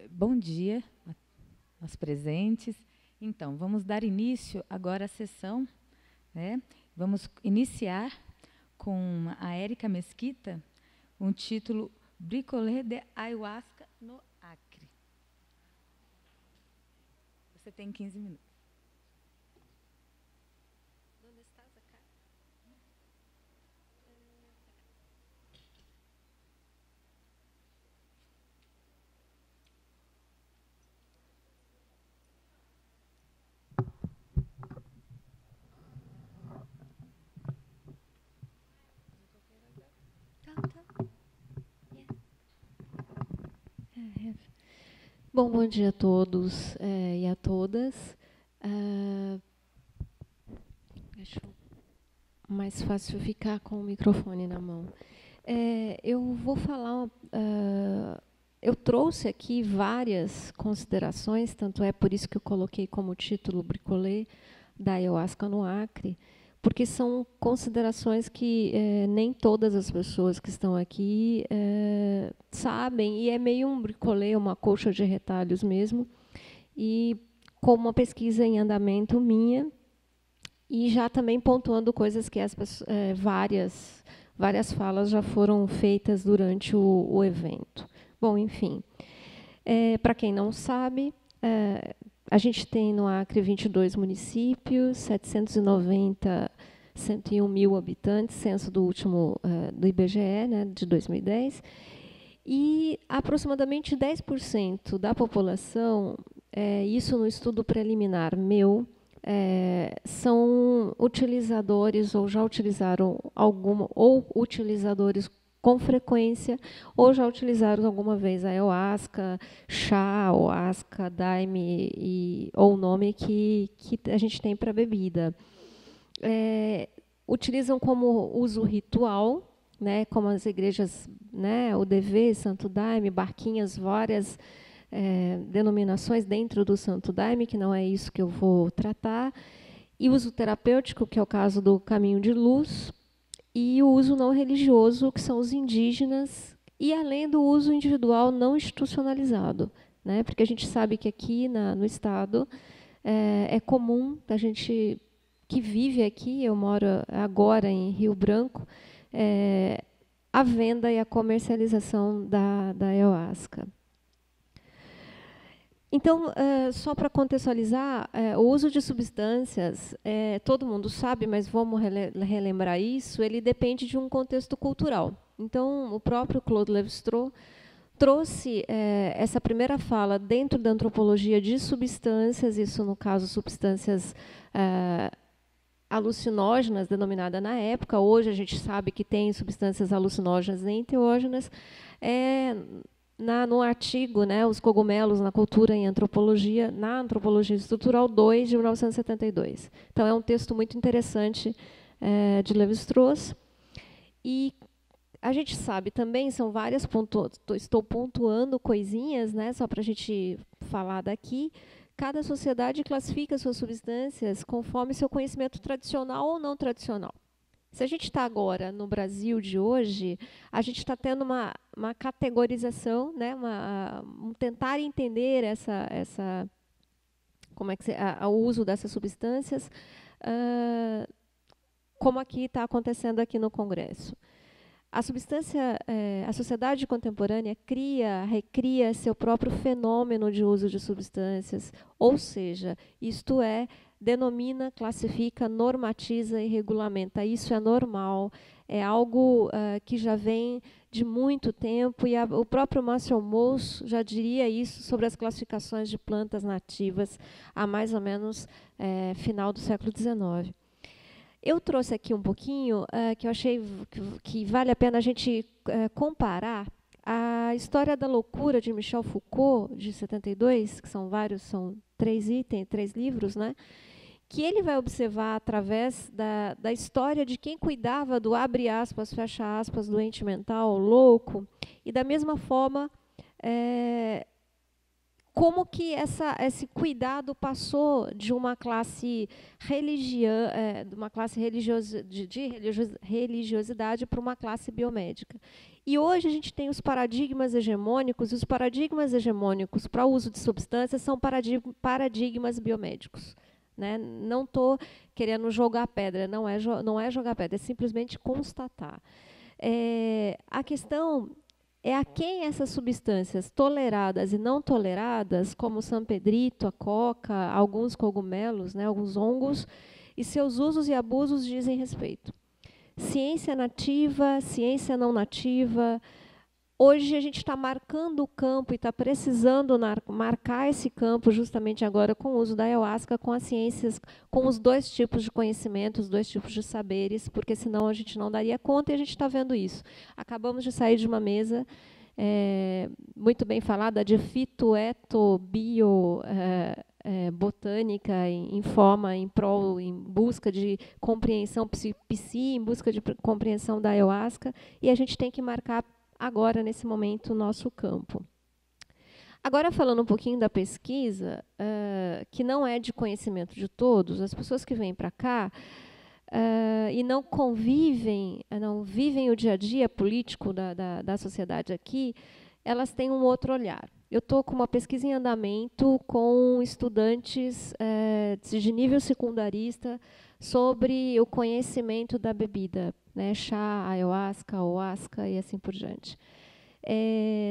Bom dia aos presentes. Então, vamos dar início agora à sessão, né? Vamos iniciar com a Érica Mesquita, um título Bricolé de Ayahuasca no Acre. Você tem 15 minutos. Onde está essa cara? Bom dia a todos e a todas. Acho mais fácil ficar com o microfone na mão. Eu vou falar. Eu trouxe aqui várias considerações, tanto é por isso que eu coloquei como título Bricolé da Ayahuasca no Acre, porque são considerações que nem todas as pessoas que estão aqui sabem, e é meio um bricolé, uma colcha de retalhos mesmo, e com uma pesquisa em andamento minha, e já também pontuando coisas que várias falas já foram feitas durante o evento. Bom, enfim, para quem não sabe, a gente tem no Acre 22 municípios, 101 mil habitantes, censo do último do IBGE, né, de 2010, e aproximadamente 10% da população, isso no estudo preliminar meu, são utilizadores ou já utilizaram ou utilizadores com frequência, ou já utilizaram alguma vez a ayahuasca, chá, ayahuasca, daime, ou o nome que a gente tem para bebida. Utilizam como uso ritual, né, como as igrejas, né, o DV, Santo Daime, Barquinhas, várias denominações dentro do Santo Daime, que não é isso que eu vou tratar, e uso terapêutico, que é o caso do Caminho de Luz, e o uso não religioso, que são os indígenas, e além do uso individual não institucionalizado, né? Porque a gente sabe que aqui no Estado é comum a gente que vive aqui, eu moro agora em Rio Branco, a venda e a comercialização da ayahuasca. Então, só para contextualizar, o uso de substâncias, todo mundo sabe, mas vamos relembrar isso, ele depende de um contexto cultural. Então, o próprio Claude Lévi-Strauss trouxe essa primeira fala dentro da antropologia de substâncias, isso no caso substâncias alucinógenas, denominada na época. Hoje a gente sabe que tem substâncias alucinógenas e enteógenas. No artigo, né, Os Cogumelos na Cultura e Antropologia, na Antropologia Estrutural 2, de 1972. Então, é um texto muito interessante de Lévi-Strauss. E a gente sabe também, são várias estou pontuando coisinhas, né, só para a gente falar daqui. Cada sociedade classifica suas substâncias conforme seu conhecimento tradicional ou não tradicional. Se a gente está agora no Brasil de hoje, a gente está tendo uma categorização, né, tentar entender como é que o uso dessas substâncias, como aqui está acontecendo aqui no Congresso. A sociedade contemporânea recria seu próprio fenômeno de uso de substâncias, ou seja, isto denomina, classifica, normatiza e regulamenta. Isso é normal, é algo que já vem de muito tempo, e o próprio Marcel Mauss já diria isso sobre as classificações de plantas nativas há mais ou menos final do século XIX. Eu trouxe aqui um pouquinho que eu achei que vale a pena a gente comparar a História da Loucura de Michel Foucault, de 72, que são 3 livros, né, que ele vai observar através da história de quem cuidava do, abre aspas, fecha aspas, doente mental, louco, e da mesma forma, como que esse cuidado passou de uma classe religiosidade para uma classe biomédica. E hoje a gente tem os paradigmas hegemônicos, e os paradigmas hegemônicos para o uso de substâncias são paradigmas biomédicos. Né? Não estou querendo jogar pedra, não é jogar pedra, é simplesmente constatar. A questão é a quem essas substâncias toleradas e não toleradas, como o sanpedrito, a coca, alguns cogumelos, né, alguns hongos, e seus usos e abusos dizem respeito. Ciência nativa, ciência não nativa. Hoje a gente está marcando o campo e está precisando marcar esse campo justamente agora com o uso da ayahuasca, com as ciências, com os dois tipos de conhecimento, os dois tipos de saberes, porque senão a gente não daria conta, e a gente está vendo isso. Acabamos de sair de uma mesa muito bem falada de botânica em forma, em busca de compreensão psi, em busca de compreensão da ayahuasca, e a gente tem que marcar agora, nesse momento, o nosso campo. Agora, falando um pouquinho da pesquisa, que não é de conhecimento de todos, as pessoas que vêm para cá e não vivem o dia a dia político da sociedade aqui, elas têm um outro olhar. Eu estou com uma pesquisa em andamento com estudantes de nível secundarista sobre o conhecimento da bebida, né, chá, ayahuasca, oasca e assim por diante.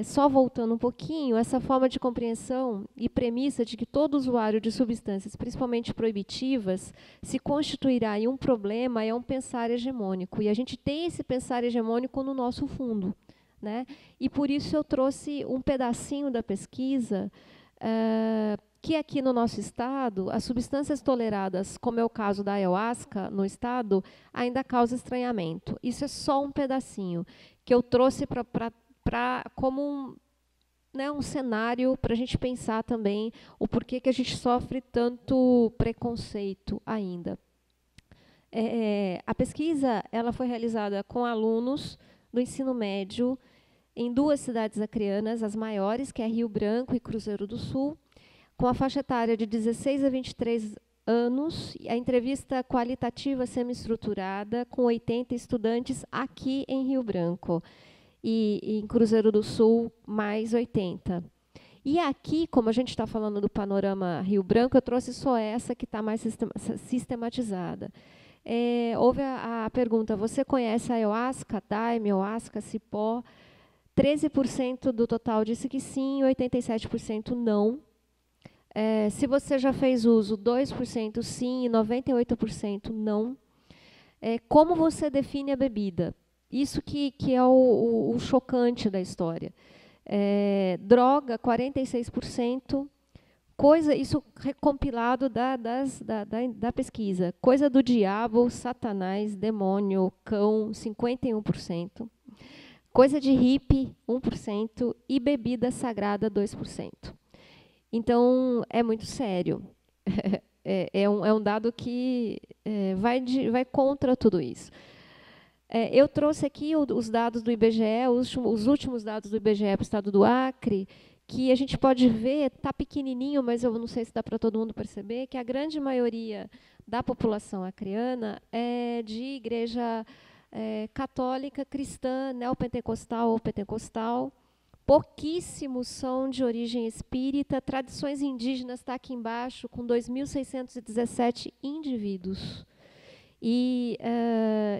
Só voltando um pouquinho, essa forma de compreensão e premissa de que todo usuário de substâncias, principalmente proibitivas, se constituirá em um problema é um pensar hegemônico. E a gente tem esse pensar hegemônico no nosso fundo. Né? E por isso eu trouxe um pedacinho da pesquisa que aqui no nosso estado, as substâncias toleradas, como é o caso da ayahuasca no estado, ainda causa estranhamento. Isso é só um pedacinho que eu trouxe como um cenário para a gente pensar também o porquê que a gente sofre tanto preconceito ainda. A pesquisa ela foi realizada com alunos do ensino médio em 2 cidades acreanas, as maiores, que é Rio Branco e Cruzeiro do Sul, com a faixa etária de 16 a 23 anos, a entrevista qualitativa semi-estruturada com 80 estudantes aqui em Rio Branco, e em Cruzeiro do Sul, mais 80. E aqui, como a gente está falando do panorama Rio Branco, eu trouxe só essa que está mais sistematizada. Houve a pergunta, você conhece a ayahuasca, daime, ayahuasca, cipó? 13% do total disse que sim, 87% não. Se você já fez uso, 2% sim e 98% não. Como você define a bebida? Isso que é o chocante da história. Droga, 46%. Isso recompilado da pesquisa. Coisa do diabo, satanás, demônio, cão, 51%. Coisa de hippie, 1%. E bebida sagrada, 2%. Então, é muito sério. É um dado que vai contra tudo isso. Eu trouxe aqui os dados do IBGE, os últimos dados do IBGE para o estado do Acre, que a gente pode ver, está pequenininho, mas eu não sei se dá para todo mundo perceber, que a grande maioria da população acreana é de igreja católica, cristã, neopentecostal ou pentecostal. Pouquíssimos são de origem espírita. Tradições indígenas está aqui embaixo, com 2.617 indivíduos. E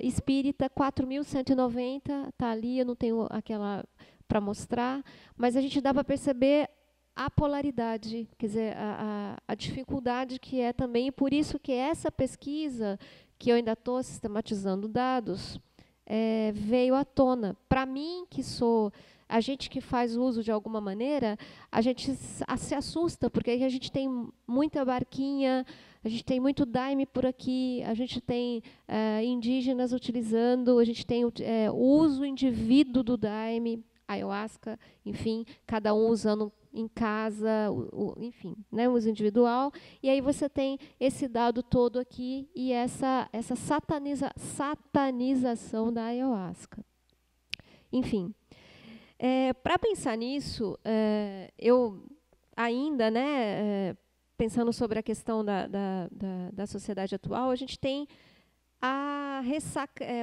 espírita, 4.190, está ali, eu não tenho aquela para mostrar, mas a gente dá para perceber a polaridade, quer dizer, a dificuldade que é também, e por isso que essa pesquisa, que eu ainda estou sistematizando dados, veio à tona. Para mim, que sou a gente que faz uso de alguma maneira, a gente se assusta, porque a gente tem muita barquinha, a gente tem muito daime por aqui, a gente tem indígenas utilizando, a gente tem o uso indivíduo do daime, ayahuasca, enfim, cada um usando em casa, enfim, né, uso individual. E aí você tem esse dado todo aqui e essa satanização da ayahuasca. Enfim, para pensar nisso, eu ainda, né, pensando sobre a questão da sociedade atual, a gente tem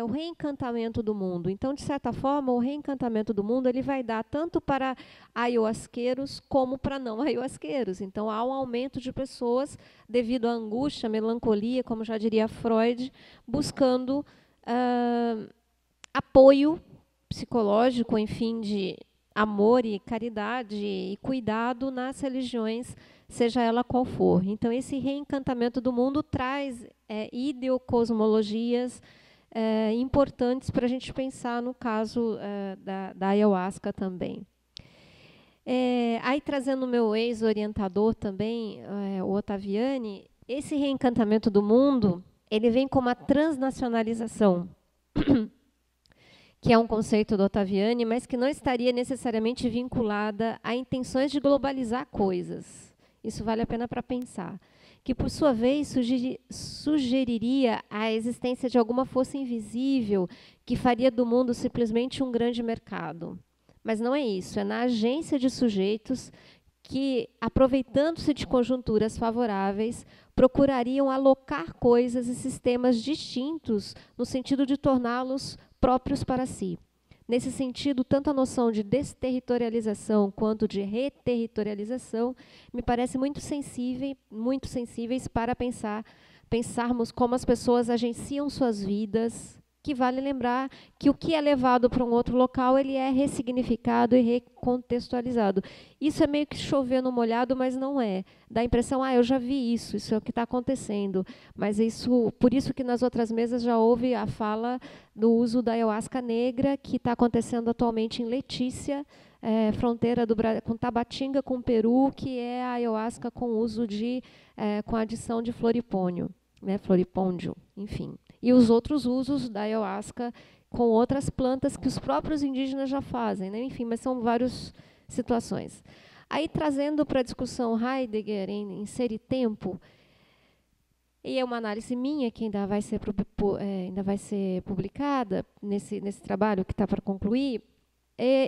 o reencantamento do mundo. Então, de certa forma, o reencantamento do mundo ele vai dar tanto para ayahuasqueiros como para não ayahuasqueiros. Então, há um aumento de pessoas devido à angústia, melancolia, como já diria Freud, buscando apoio psicológico, enfim, de amor e caridade e cuidado nas religiões, seja ela qual for. Então, esse reencantamento do mundo traz ideocosmologias importantes para a gente pensar no caso da ayahuasca também. Aí, trazendo o meu ex-orientador também, o Ottaviani, esse reencantamento do mundo, ele vem com uma transnacionalização, que é um conceito do Ottaviani, mas que não estaria necessariamente vinculada a intenções de globalizar coisas. Isso vale a pena para pensar. Que, por sua vez, sugeriria a existência de alguma força invisível que faria do mundo simplesmente um grande mercado. Mas não é isso. É na agência de sujeitos que, aproveitando-se de conjunturas favoráveis, procurariam alocar coisas e sistemas distintos no sentido de torná-los próprios para si. Nesse sentido, tanto a noção de desterritorialização quanto de reterritorialização me parece muito sensíveis para pensarmos como as pessoas agenciam suas vidas, que vale lembrar que o que é levado para um outro local, ele é ressignificado e recontextualizado. Isso é meio que chover no molhado, mas não é. Dá a impressão, eu já vi isso é o que está acontecendo. Mas por isso que nas outras mesas já houve a fala do uso da ayahuasca negra, que está acontecendo atualmente em Letícia, fronteira com Tabatinga, com Peru, que é a ayahuasca com uso com adição de floripônio, né, floripôndio, enfim. E os outros usos da ayahuasca com outras plantas que os próprios indígenas já fazem, né? Enfim, mas são várias situações. Aí, trazendo para a discussão Heidegger em Ser e Tempo, e é uma análise minha que ainda vai ser publicada nesse trabalho que está para concluir,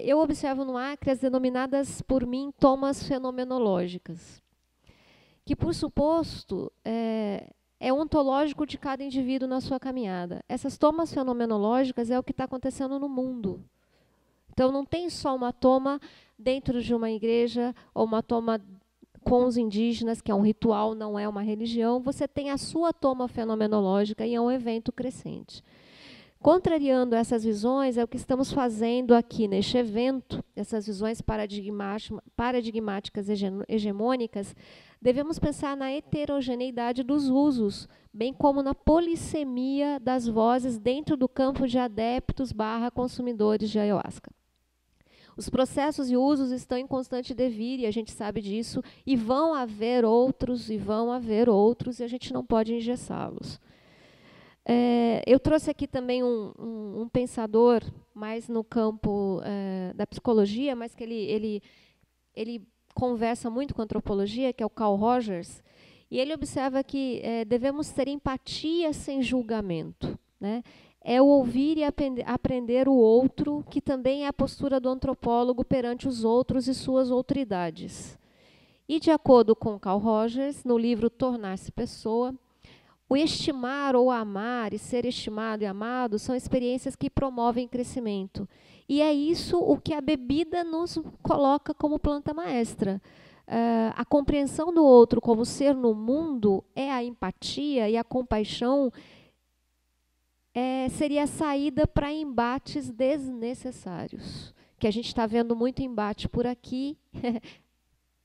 eu observo no Acre as denominadas por mim tomas fenomenológicas, que, por suposto, é ontológico de cada indivíduo na sua caminhada. Essas tomas fenomenológicas é o que está acontecendo no mundo. Então, não tem só uma toma dentro de uma igreja ou uma toma com os indígenas, que é um ritual, não é uma religião. Você tem a sua toma fenomenológica e é um evento crescente. Contrariando essas visões, é o que estamos fazendo aqui neste evento, essas visões paradigmáticas hegemônicas. Devemos pensar na heterogeneidade dos usos, bem como na polissemia das vozes dentro do campo de adeptos/consumidores de ayahuasca. Os processos e usos estão em constante devir, e a gente sabe disso, e vão haver outros, e a gente não pode engessá-los. Eu trouxe aqui também um pensador, mais no campo da psicologia, mas que ele conversa muito com a antropologia, que é o Carl Rogers, e ele observa que devemos ter empatia sem julgamento, né? É o ouvir e aprender o outro, que também é a postura do antropólogo perante os outros e suas outridades. E, de acordo com Carl Rogers, no livro Tornar-se Pessoa, o estimar ou amar e ser estimado e amado são experiências que promovem crescimento. E é isso o que a bebida nos coloca como planta maestra. A compreensão do outro como ser no mundo é a empatia, e a compaixão seria a saída para embates desnecessários. Que a gente está vendo muito embate por aqui,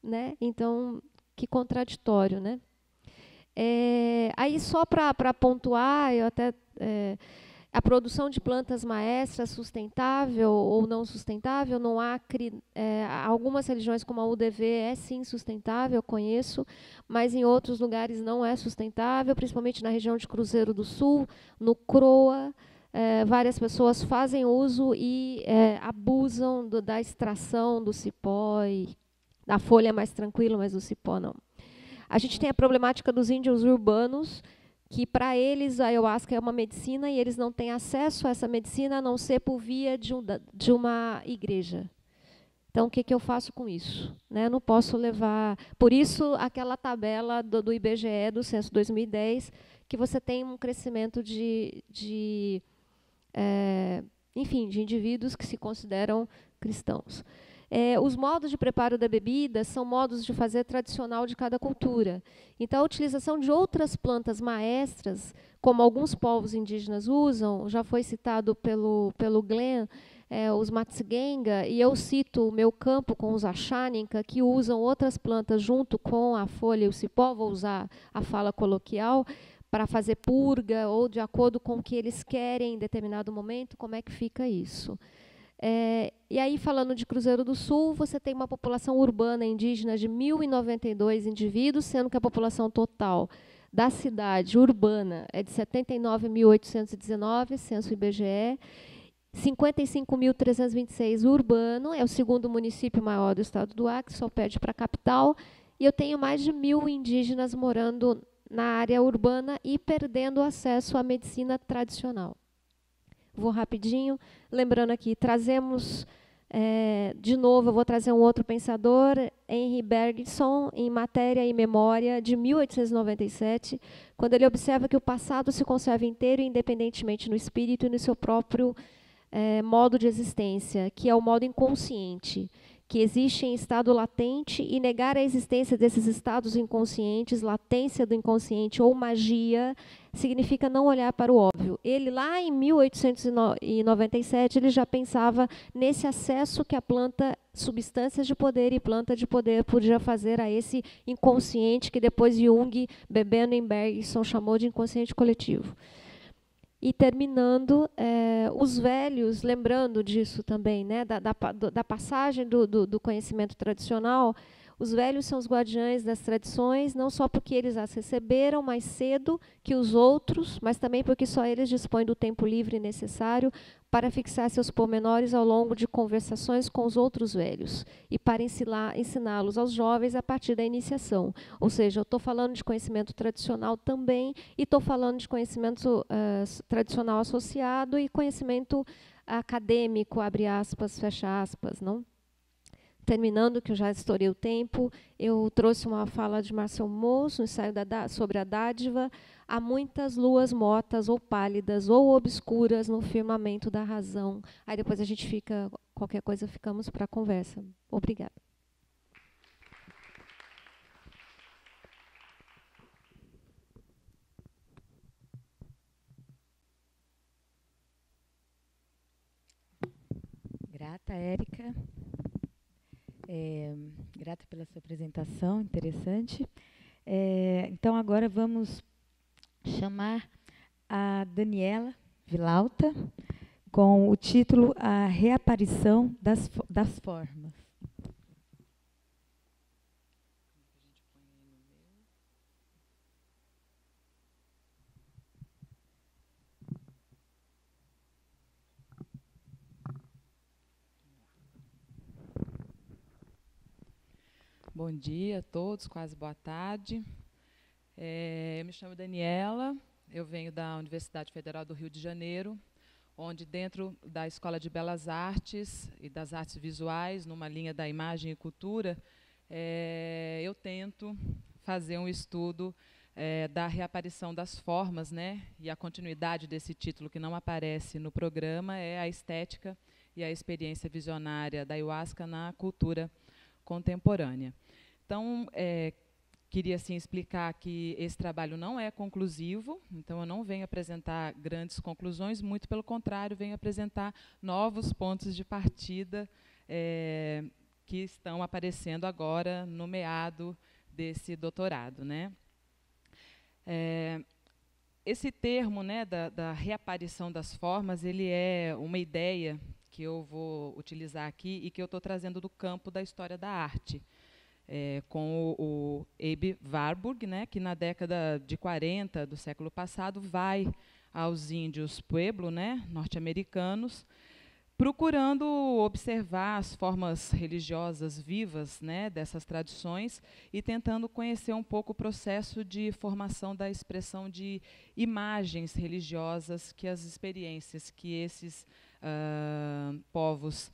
né? Então, que contraditório, né? Aí, só para pontuar, a produção de plantas maestras sustentável ou não sustentável, no Acre, algumas religiões como a UDV é sim sustentável, eu conheço, mas em outros lugares não é sustentável, principalmente na região de Cruzeiro do Sul, no Croa, várias pessoas fazem uso e abusam da extração do cipó e A folha é mais tranquila, mas o cipó não. A gente tem a problemática dos índios urbanos, que para eles a ayahuasca é uma medicina e eles não têm acesso a essa medicina a não ser por via de uma igreja. Então, o que eu faço com isso? Né? Eu não posso levar... Por isso, aquela tabela do IBGE, do Censo 2010, que você tem um crescimento enfim, de indivíduos que se consideram cristãos. Os modos de preparo da bebida são modos de fazer tradicional de cada cultura. Então, a utilização de outras plantas maestras, como alguns povos indígenas usam, já foi citado pelo Glenn, os Matsugenga, e eu cito o meu campo com os Achaninka, que usam outras plantas junto com a folha e o cipó, vou usar a fala coloquial, para fazer purga, ou de acordo com o que eles querem em determinado momento, como é que fica isso. E aí, falando de Cruzeiro do Sul, você tem uma população urbana indígena de 1.092 indivíduos, sendo que a população total da cidade urbana é de 79.819, censo IBGE, 55.326 urbano, é o segundo município maior do estado do Acre, só perde para a capital, e eu tenho mais de 1.000 indígenas morando na área urbana e perdendo acesso à medicina tradicional. Vou rapidinho, lembrando aqui, trazemos, de novo, eu vou trazer um outro pensador, Henry Bergson, em Matéria e Memória, de 1897, quando ele observa que o passado se conserva inteiro, independentemente no espírito e no seu próprio modo de existência, que é o modo inconsciente, que existe em estado latente, e negar a existência desses estados inconscientes, latência do inconsciente ou magia, significa não olhar para o óbvio. Ele, lá em 1897, ele já pensava nesse acesso que a planta, substâncias de poder e planta de poder, podia fazer a esse inconsciente, que depois Jung, Bebeno e Bergson chamou de inconsciente coletivo. E terminando, os velhos, lembrando disso também, né, da passagem do conhecimento tradicional, os velhos são os guardiães das tradições, não só porque eles as receberam mais cedo que os outros, mas também porque só eles dispõem do tempo livre necessário para fixar seus pormenores ao longo de conversações com os outros velhos e para ensiná-los aos jovens a partir da iniciação. Ou seja, eu estou falando de conhecimento tradicional também e estou falando de conhecimento tradicional associado e conhecimento acadêmico, abre aspas, fecha aspas, não? Terminando, que eu já estourei o tempo, eu trouxe uma fala de Marcel Mauss, no ensaio sobre a dádiva. Há muitas luas mortas ou pálidas ou obscuras no firmamento da razão. Aí depois a gente fica, qualquer coisa, ficamos para a conversa. Obrigada. Grata, Érica. Grata pela sua apresentação, interessante. Então, agora vamos chamar a Daniela Vilauta com o título A Reaparição das Formas. Bom dia a todos, quase boa tarde. Eu me chamo Daniela, eu venho da Universidade Federal do Rio de Janeiro, onde dentro da Escola de Belas Artes e das Artes Visuais, numa linha da imagem e cultura, eu tento fazer um estudo da reaparição das formas, né? E a continuidade desse título que não aparece no programa é a estética e a experiência visionária da ayahuasca na cultura contemporânea. Então, queria assim, explicar que esse trabalho não é conclusivo, então eu não venho apresentar grandes conclusões, muito pelo contrário, venho apresentar novos pontos de partida que estão aparecendo agora no meado desse doutorado, né? Esse termo, né, da reaparição das formas, ele é uma ideia que eu vou utilizar aqui e que eu estou trazendo do campo da história da arte, com o Abe Warburg, né, que na década de 40 do século passado vai aos índios Pueblo, né, norte-americanos, procurando observar as formas religiosas vivas, né, dessas tradições e tentando conhecer um pouco o processo de formação da expressão de imagens religiosas que as experiências que esses povos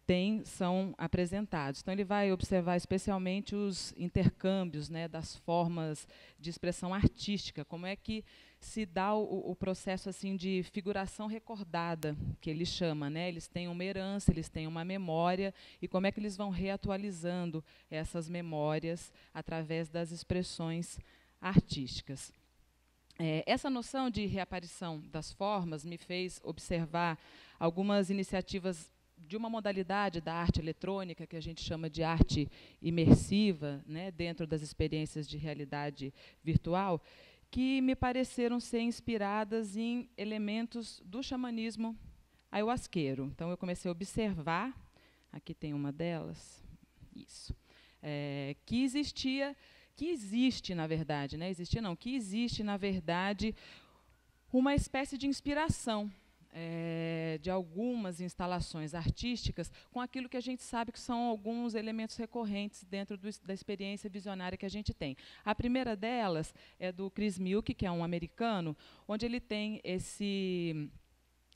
têm são apresentados. Então, ele vai observar especialmente os intercâmbios, né, das formas de expressão artística, como é que se dá o processo assim de figuração recordada, que ele chama, né? Eles têm uma herança, eles têm uma memória, e como é que eles vão reatualizando essas memórias através das expressões artísticas. Essa noção de reaparição das formas me fez observar algumas iniciativas de uma modalidade da arte eletrônica, que a gente chama de arte imersiva, né, dentro das experiências de realidade virtual, que me pareceram ser inspiradas em elementos do xamanismo ayahuasqueiro. Então, eu comecei a observar, aqui tem uma delas, isso, que existe, na verdade, né, que existe, na verdade, uma espécie de inspiração de algumas instalações artísticas com aquilo que a gente sabe que são alguns elementos recorrentes dentro da experiência visionária que a gente tem. A primeira delas é do Chris Milk, que é um americano, onde ele tem esse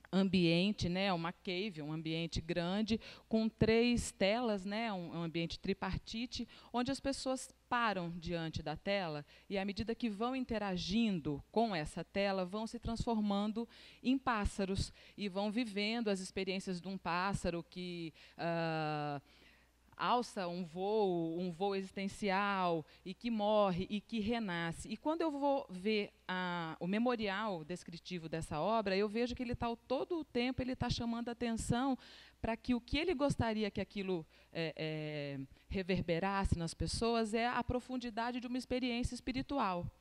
ambiente, né, uma cave, um ambiente grande, com 3 telas, né, um ambiente tripartite, onde as pessoas param diante da tela e, à medida que vão interagindo com essa tela, vão se transformando em pássaros e vão vivendo as experiências de um pássaro que alça um voo existencial, e que morre e que renasce. E quando eu vou ver o memorial descritivo dessa obra, eu vejo que ele está todo o tempo ele está chamando a atenção para que o que ele gostaria que aquilo reverberasse nas pessoas é a profundidade de uma experiência espiritual.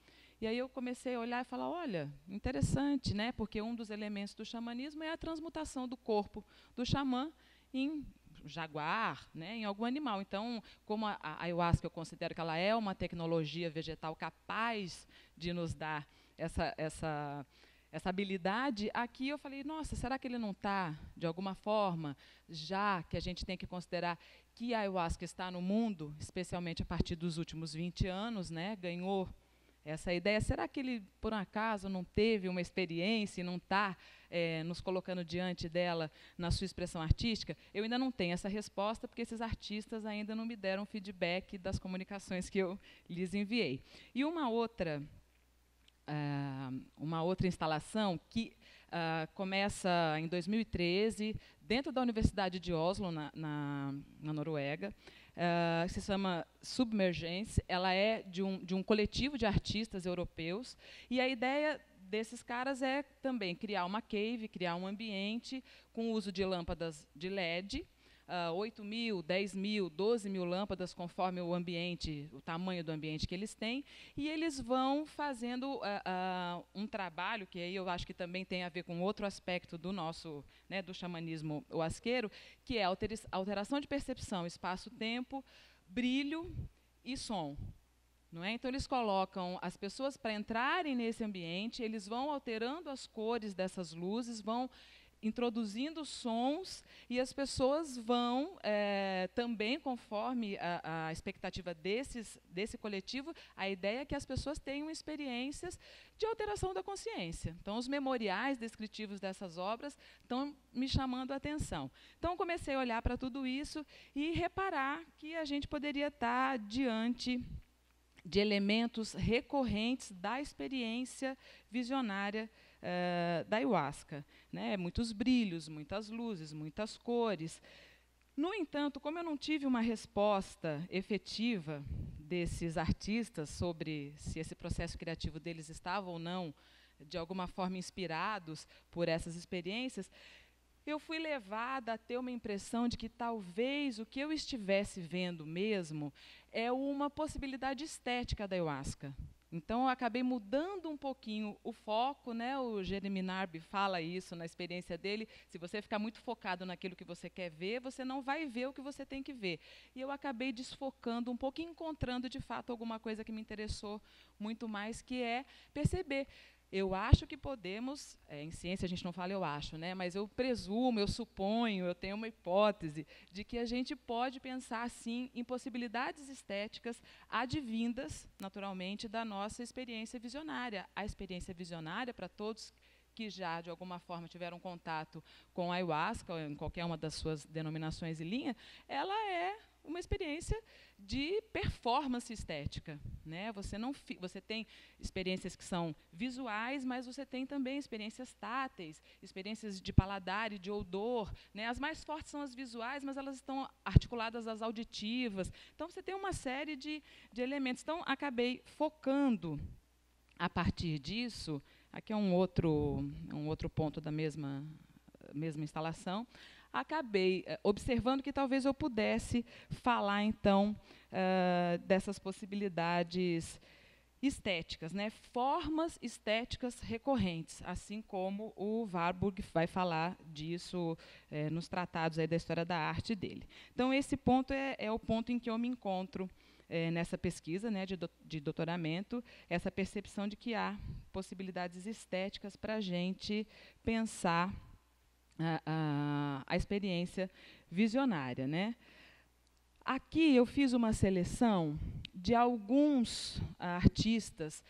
E aí eu comecei a olhar e falar, olha, interessante, né? Porque um dos elementos do xamanismo é a transmutação do corpo do xamã em jaguar, né, em algum animal. Então, como a ayahuasca, eu considero que ela é uma tecnologia vegetal capaz de nos dar essa habilidade, aqui eu falei, nossa, será que ele não está, de alguma forma, já que a gente tem que considerar que a ayahuasca está no mundo, especialmente a partir dos últimos 20 anos, né, ganhou essa ideia, será que ele, por um acaso, não teve uma experiência e não está nos colocando diante dela na sua expressão artística? Eu ainda não tenho essa resposta, porque esses artistas ainda não me deram feedback das comunicações que eu lhes enviei. E uma outra instalação que começa em 2013, dentro da Universidade de Oslo, na Noruega, se chama Submergence. Ela é de um coletivo de artistas europeus, e a ideia desses caras é também criar uma cave, criar um ambiente com o uso de lâmpadas de LED, 8.000, 10.000, 12.000 lâmpadas, conforme o ambiente, o tamanho do ambiente que eles têm, e eles vão fazendo um trabalho, que aí eu acho que também tem a ver com outro aspecto do nosso, né, do xamanismo ayahuasqueiro, que é a alteração de percepção, espaço-tempo, brilho e som. Não é? Então, eles colocam as pessoas para entrarem nesse ambiente, eles vão alterando as cores dessas luzes, vão introduzindo sons, e as pessoas vão, também, conforme a expectativa desse coletivo, a ideia é que as pessoas tenham experiências de alteração da consciência. Então, os memoriais descritivos dessas obras estão me chamando a atenção. Então, comecei a olhar para tudo isso e reparar que a gente poderia estar diante de elementos recorrentes da experiência visionária da ayahuasca, né? Muitos brilhos, muitas luzes, muitas cores. No entanto, como eu não tive uma resposta efetiva desses artistas sobre se esse processo criativo deles estava ou não, de alguma forma, inspirados por essas experiências, eu fui levada a ter uma impressão de que talvez o que eu estivesse vendo mesmo é uma possibilidade estética da ayahuasca. Então, eu acabei mudando um pouquinho o foco, né? O Jeremy Narby fala isso na experiência dele. Se você ficar muito focado naquilo que você quer ver, você não vai ver o que você tem que ver. E eu acabei desfocando um pouco e encontrando, de fato, alguma coisa que me interessou muito mais, que é perceber. eu acho que podemos, em ciência a gente não fala eu acho, né, mas eu presumo, eu suponho, eu tenho uma hipótese de que a gente pode pensar, sim, em possibilidades estéticas advindas, naturalmente, da nossa experiência visionária. A experiência visionária, para todos que já, de alguma forma, tiveram contato com a ayahuasca, ou em qualquer uma das suas denominações e linha, ela é uma experiência de performance estética, né? Você tem experiências que são visuais, mas você tem também experiências táteis, experiências de paladar e de odor, né? As mais fortes são as visuais, mas elas estão articuladas às auditivas. Então, você tem uma série de elementos. Então, acabei focando, a partir disso, aqui é um outro ponto da mesma instalação, acabei observando que talvez eu pudesse falar, então, dessas possibilidades estéticas, né? Formas estéticas recorrentes, assim como o Warburg vai falar disso nos tratados aí da história da arte dele. Então, esse ponto é o ponto em que eu me encontro nessa pesquisa, né, de doutoramento, essa percepção de que há possibilidades estéticas para a gente pensar a experiência visionária, né? Aqui eu fiz uma seleção de alguns artistas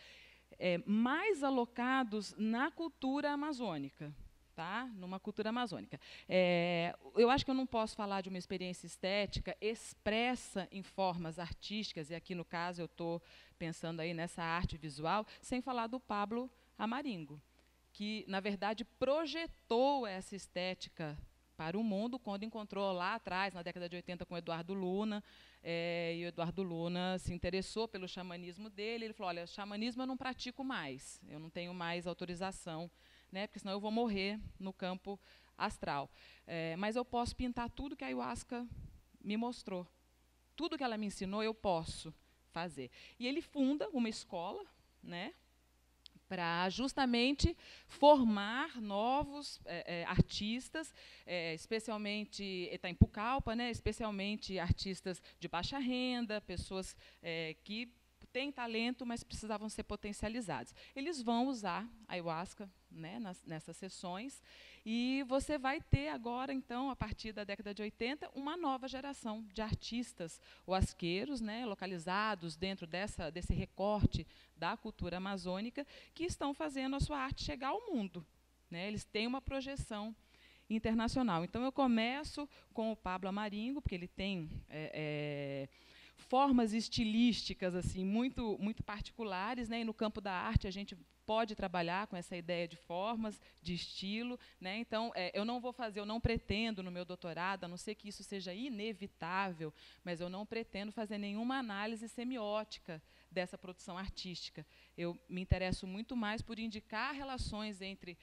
mais alocados na cultura amazônica, tá? Numa cultura amazônica. Eu acho que eu não posso falar de uma experiência estética expressa em formas artísticas, e aqui, no caso, eu estou pensando aí nessa arte visual, sem falar do Pablo Amaringo, que, na verdade, projetou essa estética para o mundo quando encontrou lá atrás, na década de 80, com o Eduardo Luna, e o Eduardo Luna se interessou pelo xamanismo dele. Ele falou, olha, xamanismo eu não pratico mais, eu não tenho mais autorização, né, porque senão eu vou morrer no campo astral. Mas eu posso pintar tudo que a ayahuasca me mostrou. Tudo que ela me ensinou, eu posso fazer. E ele funda uma escola, né, para justamente formar novos artistas, especialmente Itaipucalpa, né, especialmente artistas de baixa renda, pessoas que têm talento, mas precisavam ser potencializados. Eles vão usar a ayahuasca, né, nessas sessões, e você vai ter agora, então, a partir da década de 80, uma nova geração de artistas huasqueiros, né, localizados dentro desse recorte da cultura amazônica, que estão fazendo a sua arte chegar ao mundo, né? Eles têm uma projeção internacional. Então, eu começo com o Pablo Amaringo, porque ele tem formas estilísticas assim muito particulares, né? E no campo da arte a gente pode trabalhar com essa ideia de formas, de estilo, né? Então, eu não pretendo no meu doutorado, a não ser que isso seja inevitável, mas eu não pretendo fazer nenhuma análise semiótica dessa produção artística. Eu me interesso muito mais por indicar relações entre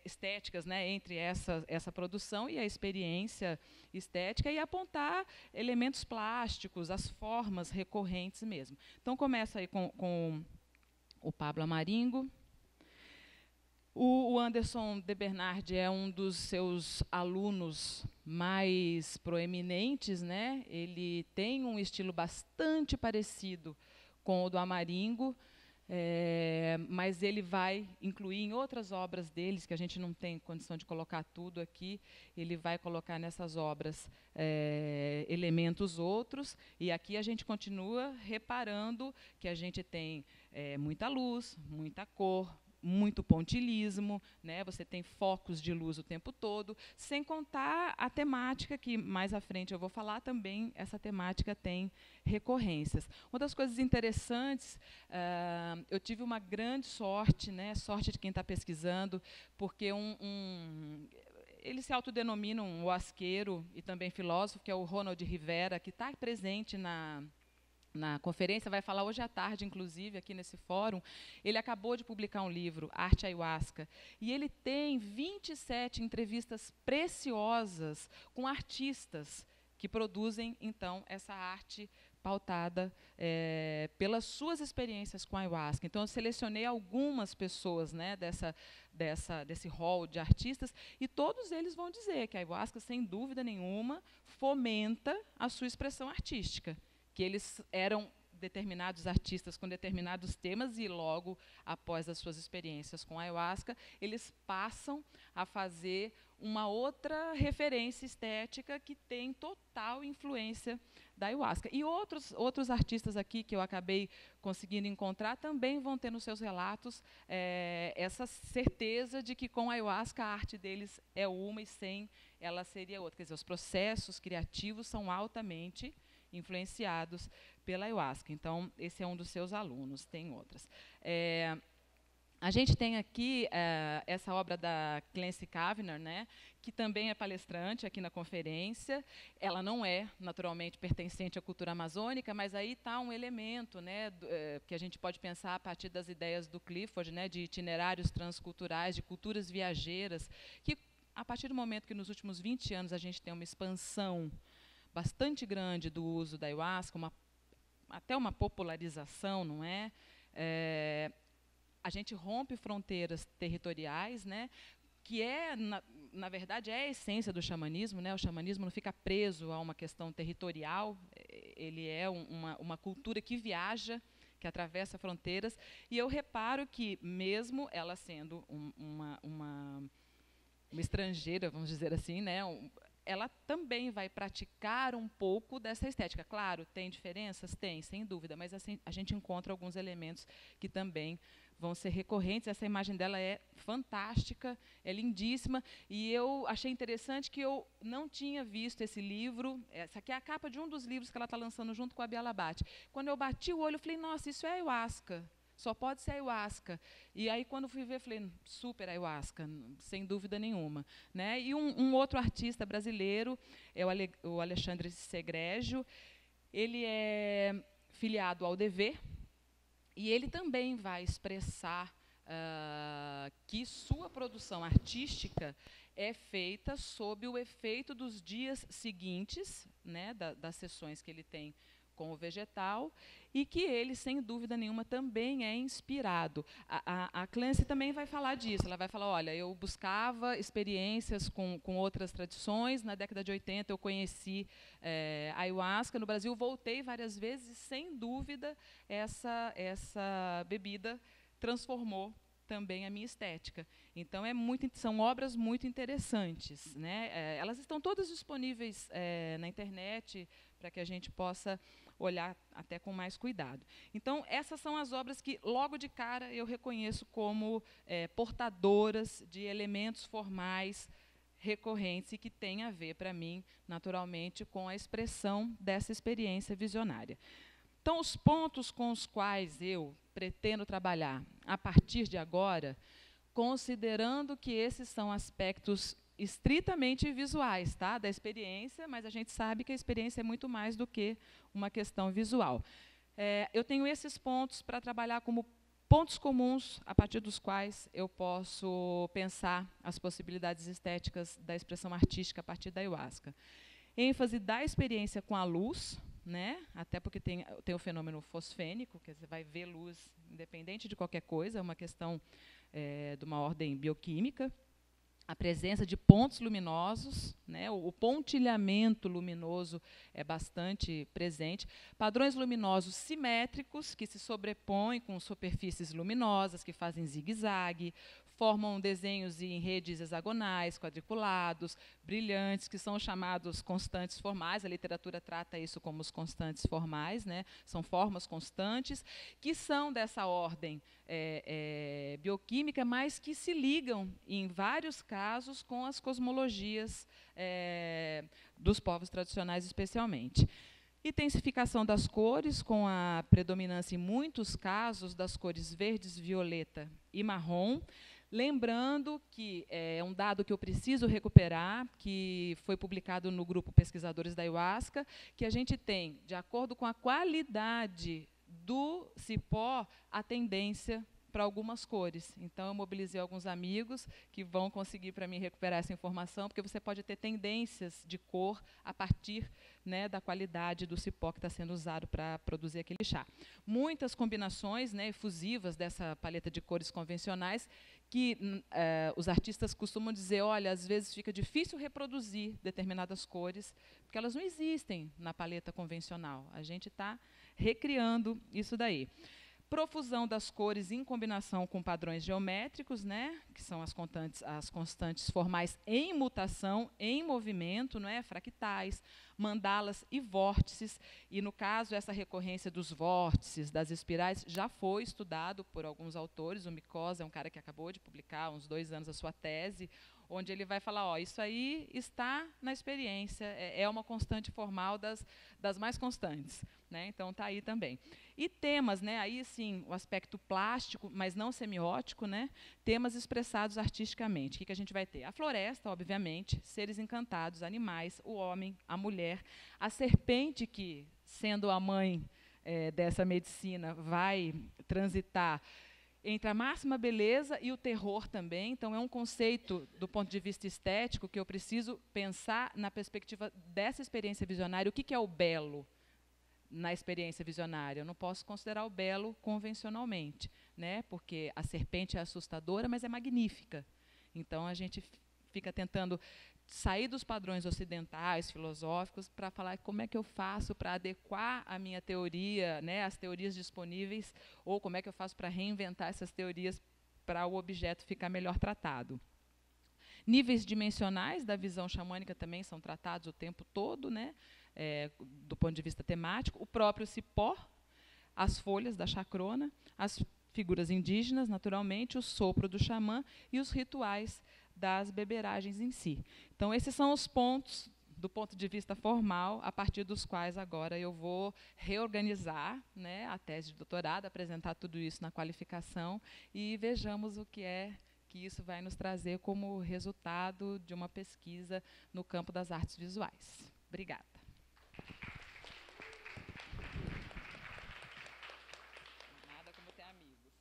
estéticas, né, entre essa produção e a experiência estética, e apontar elementos plásticos, as formas recorrentes mesmo. Então, começo aí com o Pablo Amaringo. O Anderson de Bernardi é um dos seus alunos mais proeminentes, né? Ele tem um estilo bastante parecido com o do Amaringo, mas ele vai incluir em outras obras deles, que a gente não tem condição de colocar tudo aqui, ele vai colocar nessas obras elementos outros, e aqui a gente continua reparando que a gente tem muita luz, muita cor, muito pontilismo, né? Você tem focos de luz o tempo todo, sem contar a temática, que mais à frente eu vou falar também, essa temática tem recorrências. Uma das coisas interessantes, eu tive uma grande sorte, né? Sorte de quem está pesquisando, porque ele se autodenomina um huasqueiro e também filósofo, que é o Ronald Rivera, que está presente na conferência, vai falar hoje à tarde, inclusive, aqui nesse fórum. Ele acabou de publicar um livro, Arte Ayahuasca, e ele tem 27 entrevistas preciosas com artistas que produzem, então, essa arte pautada pelas suas experiências com a ayahuasca. Então, eu selecionei algumas pessoas, né, desse hall de artistas, e todos eles vão dizer que a ayahuasca, sem dúvida nenhuma, fomenta a sua expressão artística, que eles eram determinados artistas com determinados temas e logo após as suas experiências com a ayahuasca, eles passam a fazer uma outra referência estética que tem total influência da ayahuasca. E outros artistas aqui que eu acabei conseguindo encontrar também vão ter nos seus relatos essa certeza de que com a ayahuasca a arte deles é uma e sem ela seria outra. Quer dizer, os processos criativos são altamente influenciados pela ayahuasca. Então, esse é um dos seus alunos, tem outras. A gente tem aqui essa obra da Clancy Cavanagh, né, que também é palestrante aqui na conferência. Ela não é, naturalmente, pertencente à cultura amazônica, mas aí está um elemento, né, que a gente pode pensar a partir das ideias do Clifford, né, de itinerários transculturais, de culturas viajeiras, que, a partir do momento que nos últimos 20 anos a gente tem uma expansão bastante grande do uso da ayahuasca, até uma popularização, não é? A gente rompe fronteiras territoriais, né, que na verdade, é a essência do xamanismo, né? O xamanismo não fica preso a uma questão territorial, ele é uma cultura que viaja, que atravessa fronteiras, e eu reparo que, mesmo ela sendo uma estrangeira, vamos dizer assim, né, ela também vai praticar um pouco dessa estética. Claro, tem diferenças? Tem, sem dúvida, mas assim, a gente encontra alguns elementos que também vão ser recorrentes. Essa imagem dela é fantástica, é lindíssima, e eu achei interessante que eu não tinha visto esse livro. Essa aqui é a capa de um dos livros que ela está lançando junto com a Bia Labate. Quando eu bati o olho, eu falei, nossa, isso é ayahuasca. Só pode ser ayahuasca. E aí, quando fui ver, falei, super ayahuasca, sem dúvida nenhuma. Né? E um outro artista brasileiro é o Alexandre Segrégio. Ele é filiado ao DV, e ele também vai expressar que sua produção artística é feita sob o efeito dos dias seguintes, né, das sessões que ele tem com o vegetal, e que ele, sem dúvida nenhuma, também é inspirado. A Clancy também vai falar disso. Ela vai falar, olha, eu buscava experiências com outras tradições. Na década de 80, eu conheci a ayahuasca. No Brasil, voltei várias vezes, e, sem dúvida, essa bebida transformou também a minha estética. Então, são obras muito interessantes. Né? Elas estão todas disponíveis na internet, para que a gente possa olhar até com mais cuidado. Então, essas são as obras que, logo de cara, eu reconheço como portadoras de elementos formais recorrentes e que têm a ver, para mim, naturalmente, com a expressão dessa experiência visionária. Então, os pontos com os quais eu pretendo trabalhar a partir de agora, considerando que esses são aspectos estritamente visuais, tá, da experiência, mas a gente sabe que a experiência é muito mais do que uma questão visual. Eu tenho esses pontos para trabalhar como pontos comuns, a partir dos quais eu posso pensar as possibilidades estéticas da expressão artística a partir da ayahuasca. ênfase da experiência com a luz, né? Até porque tem o fenômeno fosfênico, que você vai ver luz independente de qualquer coisa, é uma questão de uma ordem bioquímica. A presença de pontos luminosos, né? O pontilhamento luminoso é bastante presente. Padrões luminosos simétricos, que se sobrepõem com superfícies luminosas, que fazem zigue-zague, formam desenhos em redes hexagonais, quadriculados, brilhantes, que são chamados constantes formais. A literatura trata isso como os constantes formais, né? São formas constantes, que são dessa ordem bioquímica, mas que se ligam, em vários casos, com as cosmologias dos povos tradicionais, especialmente. Intensificação das cores, com a predominância, em muitos casos, das cores verdes, violeta e marrom. Lembrando que é um dado que eu preciso recuperar, que foi publicado no grupo Pesquisadores da Ayahuasca, que a gente tem, de acordo com a qualidade do cipó, a tendência para algumas cores. Então, eu mobilizei alguns amigos que vão conseguir para mim recuperar essa informação, porque você pode ter tendências de cor a partir, né, da qualidade do cipó que está sendo usado para produzir aquele chá. Muitas combinações, né, efusivas dessa paleta de cores convencionais, que os artistas costumam dizer, olha, às vezes fica difícil reproduzir determinadas cores, porque elas não existem na paleta convencional. A gente está recriando isso daí. Profusão das cores em combinação com padrões geométricos, né, que são as constantes formais em mutação, em movimento, não é, fractais, mandalas e vórtices. E, no caso, essa recorrência dos vórtices, das espirais, já foi estudado por alguns autores. O Mikosa é um cara que acabou de publicar, há uns 2 anos, a sua tese, onde ele vai falar, ó, isso aí está na experiência, é uma constante formal das mais constantes. Né? Então, está aí também. E temas, né? Aí sim, o aspecto plástico, mas não semiótico, né? Temas expressados artisticamente. O que a gente vai ter? A floresta, obviamente, seres encantados, animais, o homem, a mulher, a serpente, que, sendo a mãe dessa medicina, vai transitar entre a máxima beleza e o terror também. Então, é um conceito, do ponto de vista estético, que eu preciso pensar na perspectiva dessa experiência visionária. O que é o belo na experiência visionária? Eu não posso considerar o belo convencionalmente, né? Porque a serpente é assustadora, mas é magnífica. Então, a gente fica tentando sair dos padrões ocidentais, filosóficos, para falar como é que eu faço para adequar a minha teoria, né, as teorias disponíveis, ou como é que eu faço para reinventar essas teorias para o objeto ficar melhor tratado. Níveis dimensionais da visão xamânica também são tratados o tempo todo, né, do ponto de vista temático. O próprio cipó, as folhas da chacrona, as figuras indígenas, naturalmente, o sopro do xamã e os rituais das beberagens em si. Então, esses são os pontos, do ponto de vista formal, a partir dos quais agora eu vou reorganizar, né, a tese de doutorado, apresentar tudo isso na qualificação e vejamos o que é que isso vai nos trazer como resultado de uma pesquisa no campo das artes visuais. Obrigada. Nada como ter amigos.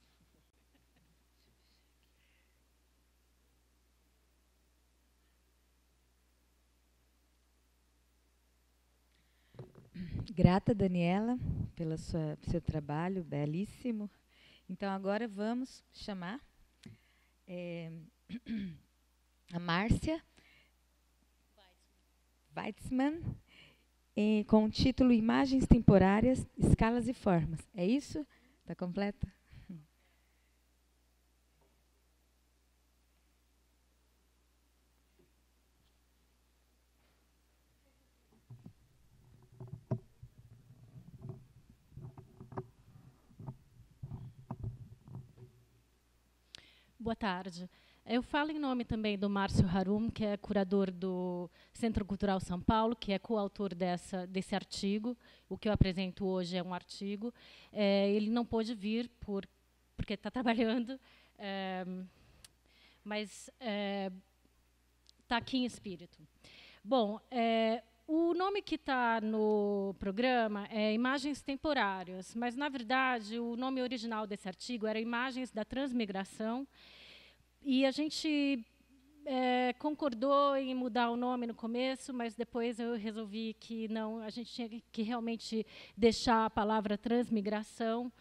Grata, Daniela, pelo seu trabalho belíssimo. Então, agora vamos chamar a Márcia Weitzman, com o título Imagens Temporárias, Escalas e Formas. É isso? Está completa? Boa tarde. Eu falo em nome também do Márcio Harum, que é curador do Centro Cultural São Paulo, que é coautor desse artigo. O que eu apresento hoje é um artigo. Ele não pôde vir porque está trabalhando, mas está aqui em espírito. Bom, o nome que está no programa é Imagens Temporárias, mas, na verdade, o nome original desse artigo era Imagens da Transmigração, e a gente concordou em mudar o nome no começo, mas depois eu resolvi que não, a gente tinha que realmente deixar a palavra transmigração,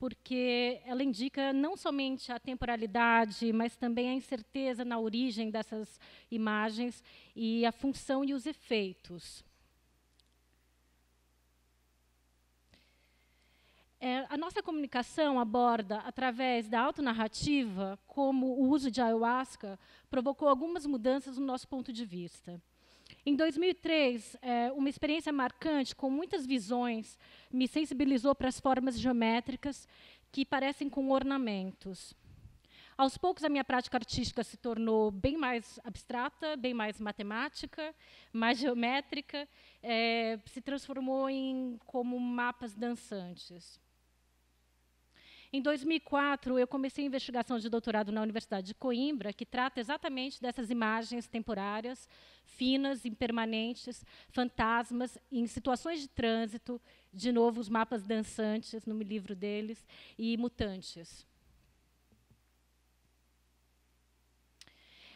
porque ela indica não somente a temporalidade, mas também a incerteza na origem dessas imagens e a função e os efeitos. A nossa comunicação aborda, através da autonarrativa, como o uso de ayahuasca provocou algumas mudanças no nosso ponto de vista. Em 2003, uma experiência marcante, com muitas visões, me sensibilizou para as formas geométricas que parecem com ornamentos. Aos poucos, a minha prática artística se tornou bem mais abstrata, bem mais matemática, mais geométrica, se transformou como mapas dançantes. Em 2004, eu comecei a investigação de doutorado na Universidade de Coimbra, que trata exatamente dessas imagens temporárias, finas, impermanentes, fantasmas, em situações de trânsito, de novo, os mapas dançantes, no livro deles, e mutantes.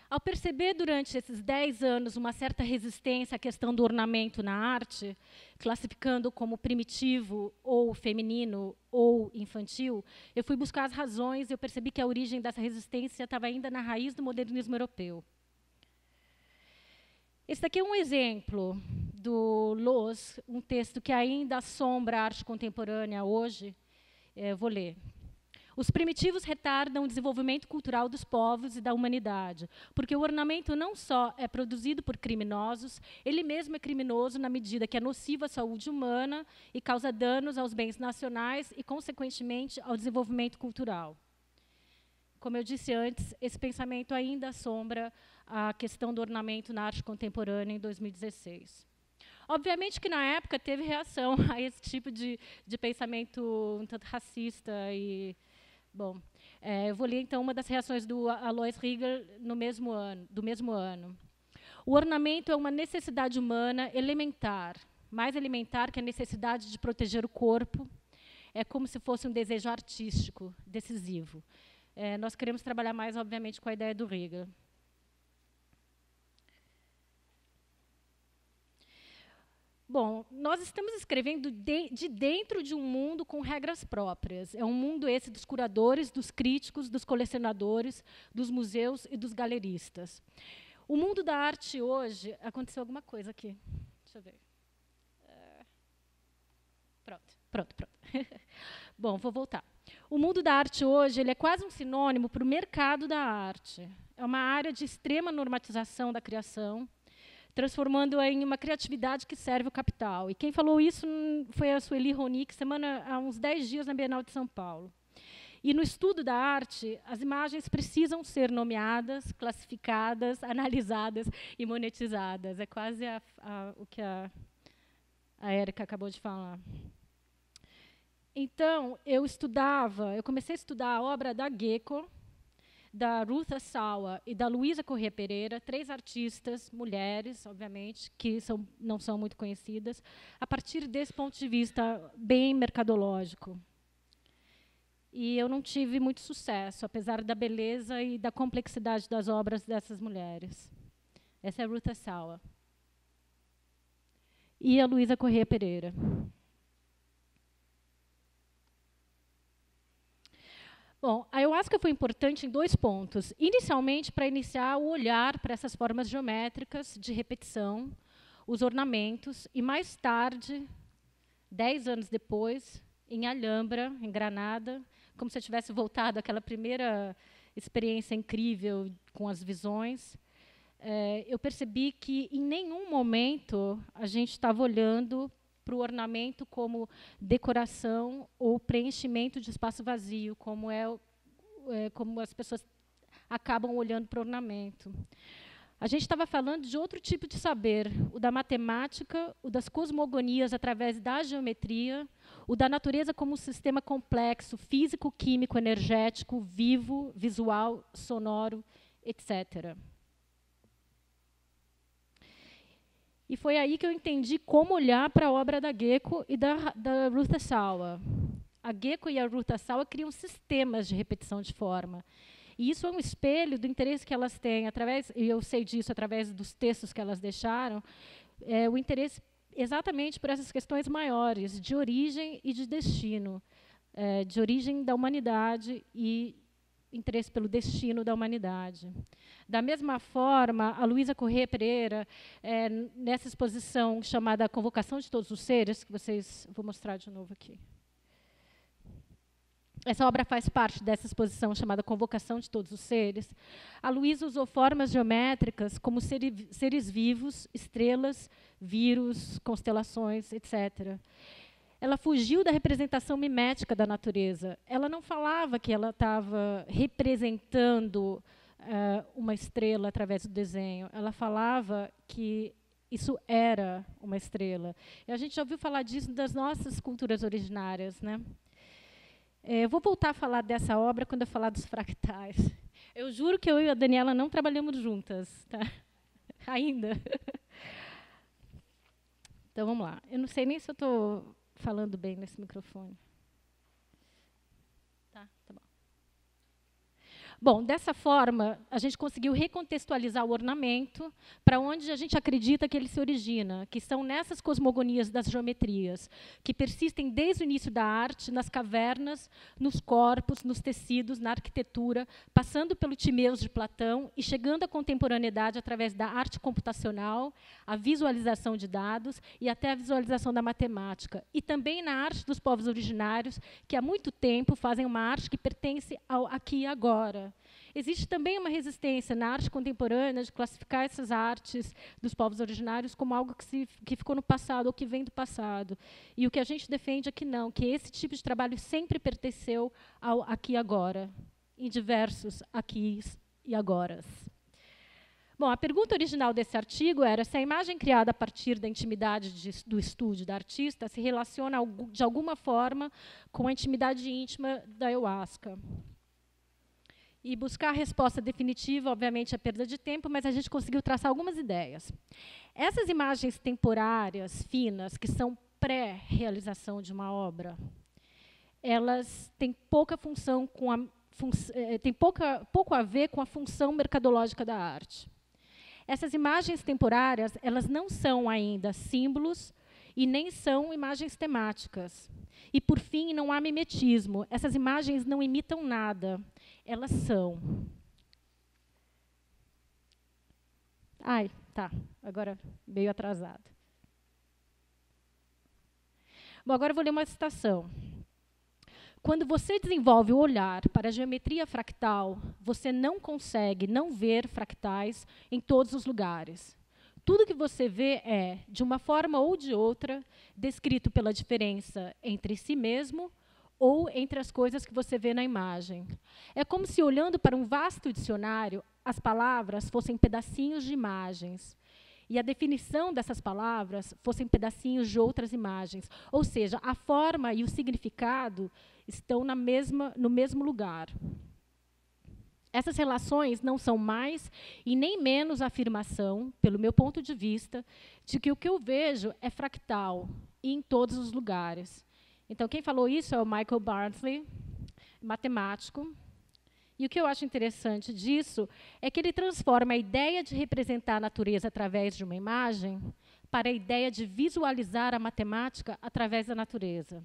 Ao perceber durante esses 10 anos uma certa resistência à questão do ornamento na arte, classificando como primitivo, ou feminino, ou infantil, eu fui buscar as razões e eu percebi que a origem dessa resistência estava ainda na raiz do modernismo europeu. Esse daqui é um exemplo do Loos, um texto que ainda assombra a arte contemporânea hoje. Vou ler. Os primitivos retardam o desenvolvimento cultural dos povos e da humanidade, porque o ornamento não só é produzido por criminosos, ele mesmo é criminoso na medida que é nocivo à saúde humana e causa danos aos bens nacionais e, consequentemente, ao desenvolvimento cultural. Como eu disse antes, esse pensamento ainda assombra a questão do ornamento na arte contemporânea em 2016. Obviamente que, na época, teve reação a esse tipo de pensamento um tanto racista e... Bom, eu vou ler, então, uma das reações do Alois Rieger do mesmo ano. O ornamento é uma necessidade humana elementar, mais elementar que a necessidade de proteger o corpo. É como se fosse um desejo artístico, decisivo. Nós queremos trabalhar mais, obviamente, com a ideia do Rieger. Bom, nós estamos escrevendo de dentro de um mundo com regras próprias. É um mundo esse dos curadores, dos críticos, dos colecionadores, dos museus e dos galeristas. O mundo da arte hoje... Aconteceu alguma coisa aqui. Deixa eu ver. Pronto. Bom, vou voltar. O mundo da arte hoje ele é quase um sinônimo para o mercado da arte. É uma área de extrema normatização da criação, transformando-a em uma criatividade que serve o capital. E quem falou isso foi a Sueli Ronick, há uns 10 dias na Bienal de São Paulo. E no estudo da arte, as imagens precisam ser nomeadas, classificadas, analisadas e monetizadas. É quase o que a Érica acabou de falar. Então, eu comecei a estudar a obra da Gecko, da Ruth Assawa e da Luísa Corrêa Pereira, 3 artistas, mulheres, obviamente, que não são muito conhecidas, a partir desse ponto de vista bem mercadológico. E eu não tive muito sucesso, apesar da beleza e da complexidade das obras dessas mulheres. Essa é a Ruth Assawa. E a Luísa Corrêa Pereira. Bom, a ayahuasca foi importante em 2 pontos. Inicialmente, para iniciar o olhar para essas formas geométricas de repetição, os ornamentos, e mais tarde, 10 anos depois, em Alhambra, em Granada, como se eu tivesse voltado àquela primeira experiência incrível com as visões, eu percebi que, em nenhum momento, a gente estava olhando para o ornamento como decoração ou preenchimento de espaço vazio, como as pessoas acabam olhando para o ornamento. A gente estava falando de outro tipo de saber, o da matemática, o das cosmogonias através da geometria, o da natureza como um sistema complexo, físico, químico, energético, vivo, visual, sonoro, etc. E foi aí que eu entendi como olhar para a obra da Gecko e da Ruth Assawa. A Gecko e a Ruth Assawa criam sistemas de repetição de forma. E isso é um espelho do interesse que elas têm, e eu sei disso através dos textos que elas deixaram, o interesse exatamente por essas questões maiores, de origem e de destino, de origem da humanidade e interesse pelo destino da humanidade. Da mesma forma, a Luísa Corrêa Pereira, nessa exposição chamada Convocação de Todos os Seres, que vou mostrar de novo aqui. Essa obra faz parte dessa exposição chamada Convocação de Todos os Seres. A Luísa usou formas geométricas como seres vivos, estrelas, vírus, constelações, etc. Ela fugiu da representação mimética da natureza. Ela não falava que ela estava representando uma estrela através do desenho. Ela falava que isso era uma estrela. E a gente já ouviu falar disso das nossas culturas originárias, né? Eu vou voltar a falar dessa obra quando eu falar dos fractais. Eu juro que eu e a Daniela não trabalhamos juntas, tá? Ainda. Então, vamos lá. Eu não sei nem se eu estou falando bem nesse microfone. Tá bom. Bom, dessa forma, a gente conseguiu recontextualizar o ornamento para onde a gente acredita que ele se origina, que são nessas cosmogonias das geometrias, que persistem desde o início da arte, nas cavernas, nos corpos, nos tecidos, na arquitetura, passando pelo Timeus de Platão e chegando à contemporaneidade através da arte computacional, a visualização de dados e até a visualização da matemática. E também na arte dos povos originários, que há muito tempo fazem uma arte que pertence ao aqui e agora. Existe também uma resistência na arte contemporânea de classificar essas artes dos povos originários como algo que ficou no passado ou que vem do passado. E o que a gente defende é que não, que esse tipo de trabalho sempre pertenceu ao aqui e agora, em diversos aqui e agoras. Bom, a pergunta original desse artigo era se a imagem criada a partir da intimidade do estúdio da artista se relaciona de alguma forma com a intimidade íntima da ayahuasca. E buscar a resposta definitiva, obviamente, é perda de tempo, mas a gente conseguiu traçar algumas ideias. Essas imagens temporárias, finas, que são pré-realização de uma obra, elas têm pouca função têm pouco a ver com a função mercadológica da arte. Essas imagens temporárias, elas não são ainda símbolos e nem são imagens temáticas. E, por fim, não há mimetismo. Essas imagens não imitam nada. Elas são. Ai, tá. Agora, meio atrasado. Bom, agora eu vou ler uma citação. Quando você desenvolve o olhar para a geometria fractal, você não consegue não ver fractais em todos os lugares. Tudo que você vê é, de uma forma ou de outra, descrito pela diferença entre si mesmo ou entre as coisas que você vê na imagem. É como se, olhando para um vasto dicionário, as palavras fossem pedacinhos de imagens. E a definição dessas palavras fossem pedacinhos de outras imagens. Ou seja, a forma e o significado estão no mesmo lugar. Essas relações não são mais e nem menos a afirmação, pelo meu ponto de vista, de que o que eu vejo é fractal e em todos os lugares. Então, quem falou isso é o Michael Barnsley, matemático. E o que eu acho interessante disso é que ele transforma a ideia de representar a natureza através de uma imagem para a ideia de visualizar a matemática através da natureza.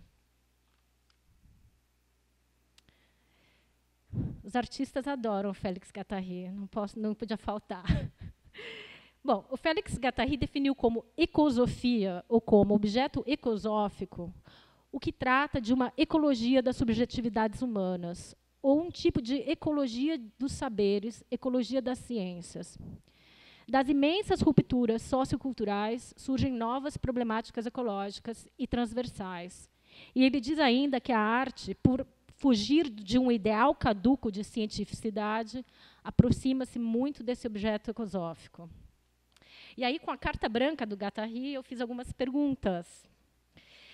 Os artistas adoram o Félix Guattari, não podia faltar. Bom, o Félix Guattari definiu como ecosofia, ou como objeto ecosófico, o que trata de uma ecologia das subjetividades humanas, ou um tipo de ecologia dos saberes, ecologia das ciências. Das imensas rupturas socioculturais surgem novas problemáticas ecológicas e transversais. E ele diz ainda que a arte, por fugir de um ideal caduco de cientificidade, aproxima-se muito desse objeto ecosófico. E aí, com a carta branca do Guattari, eu fiz algumas perguntas.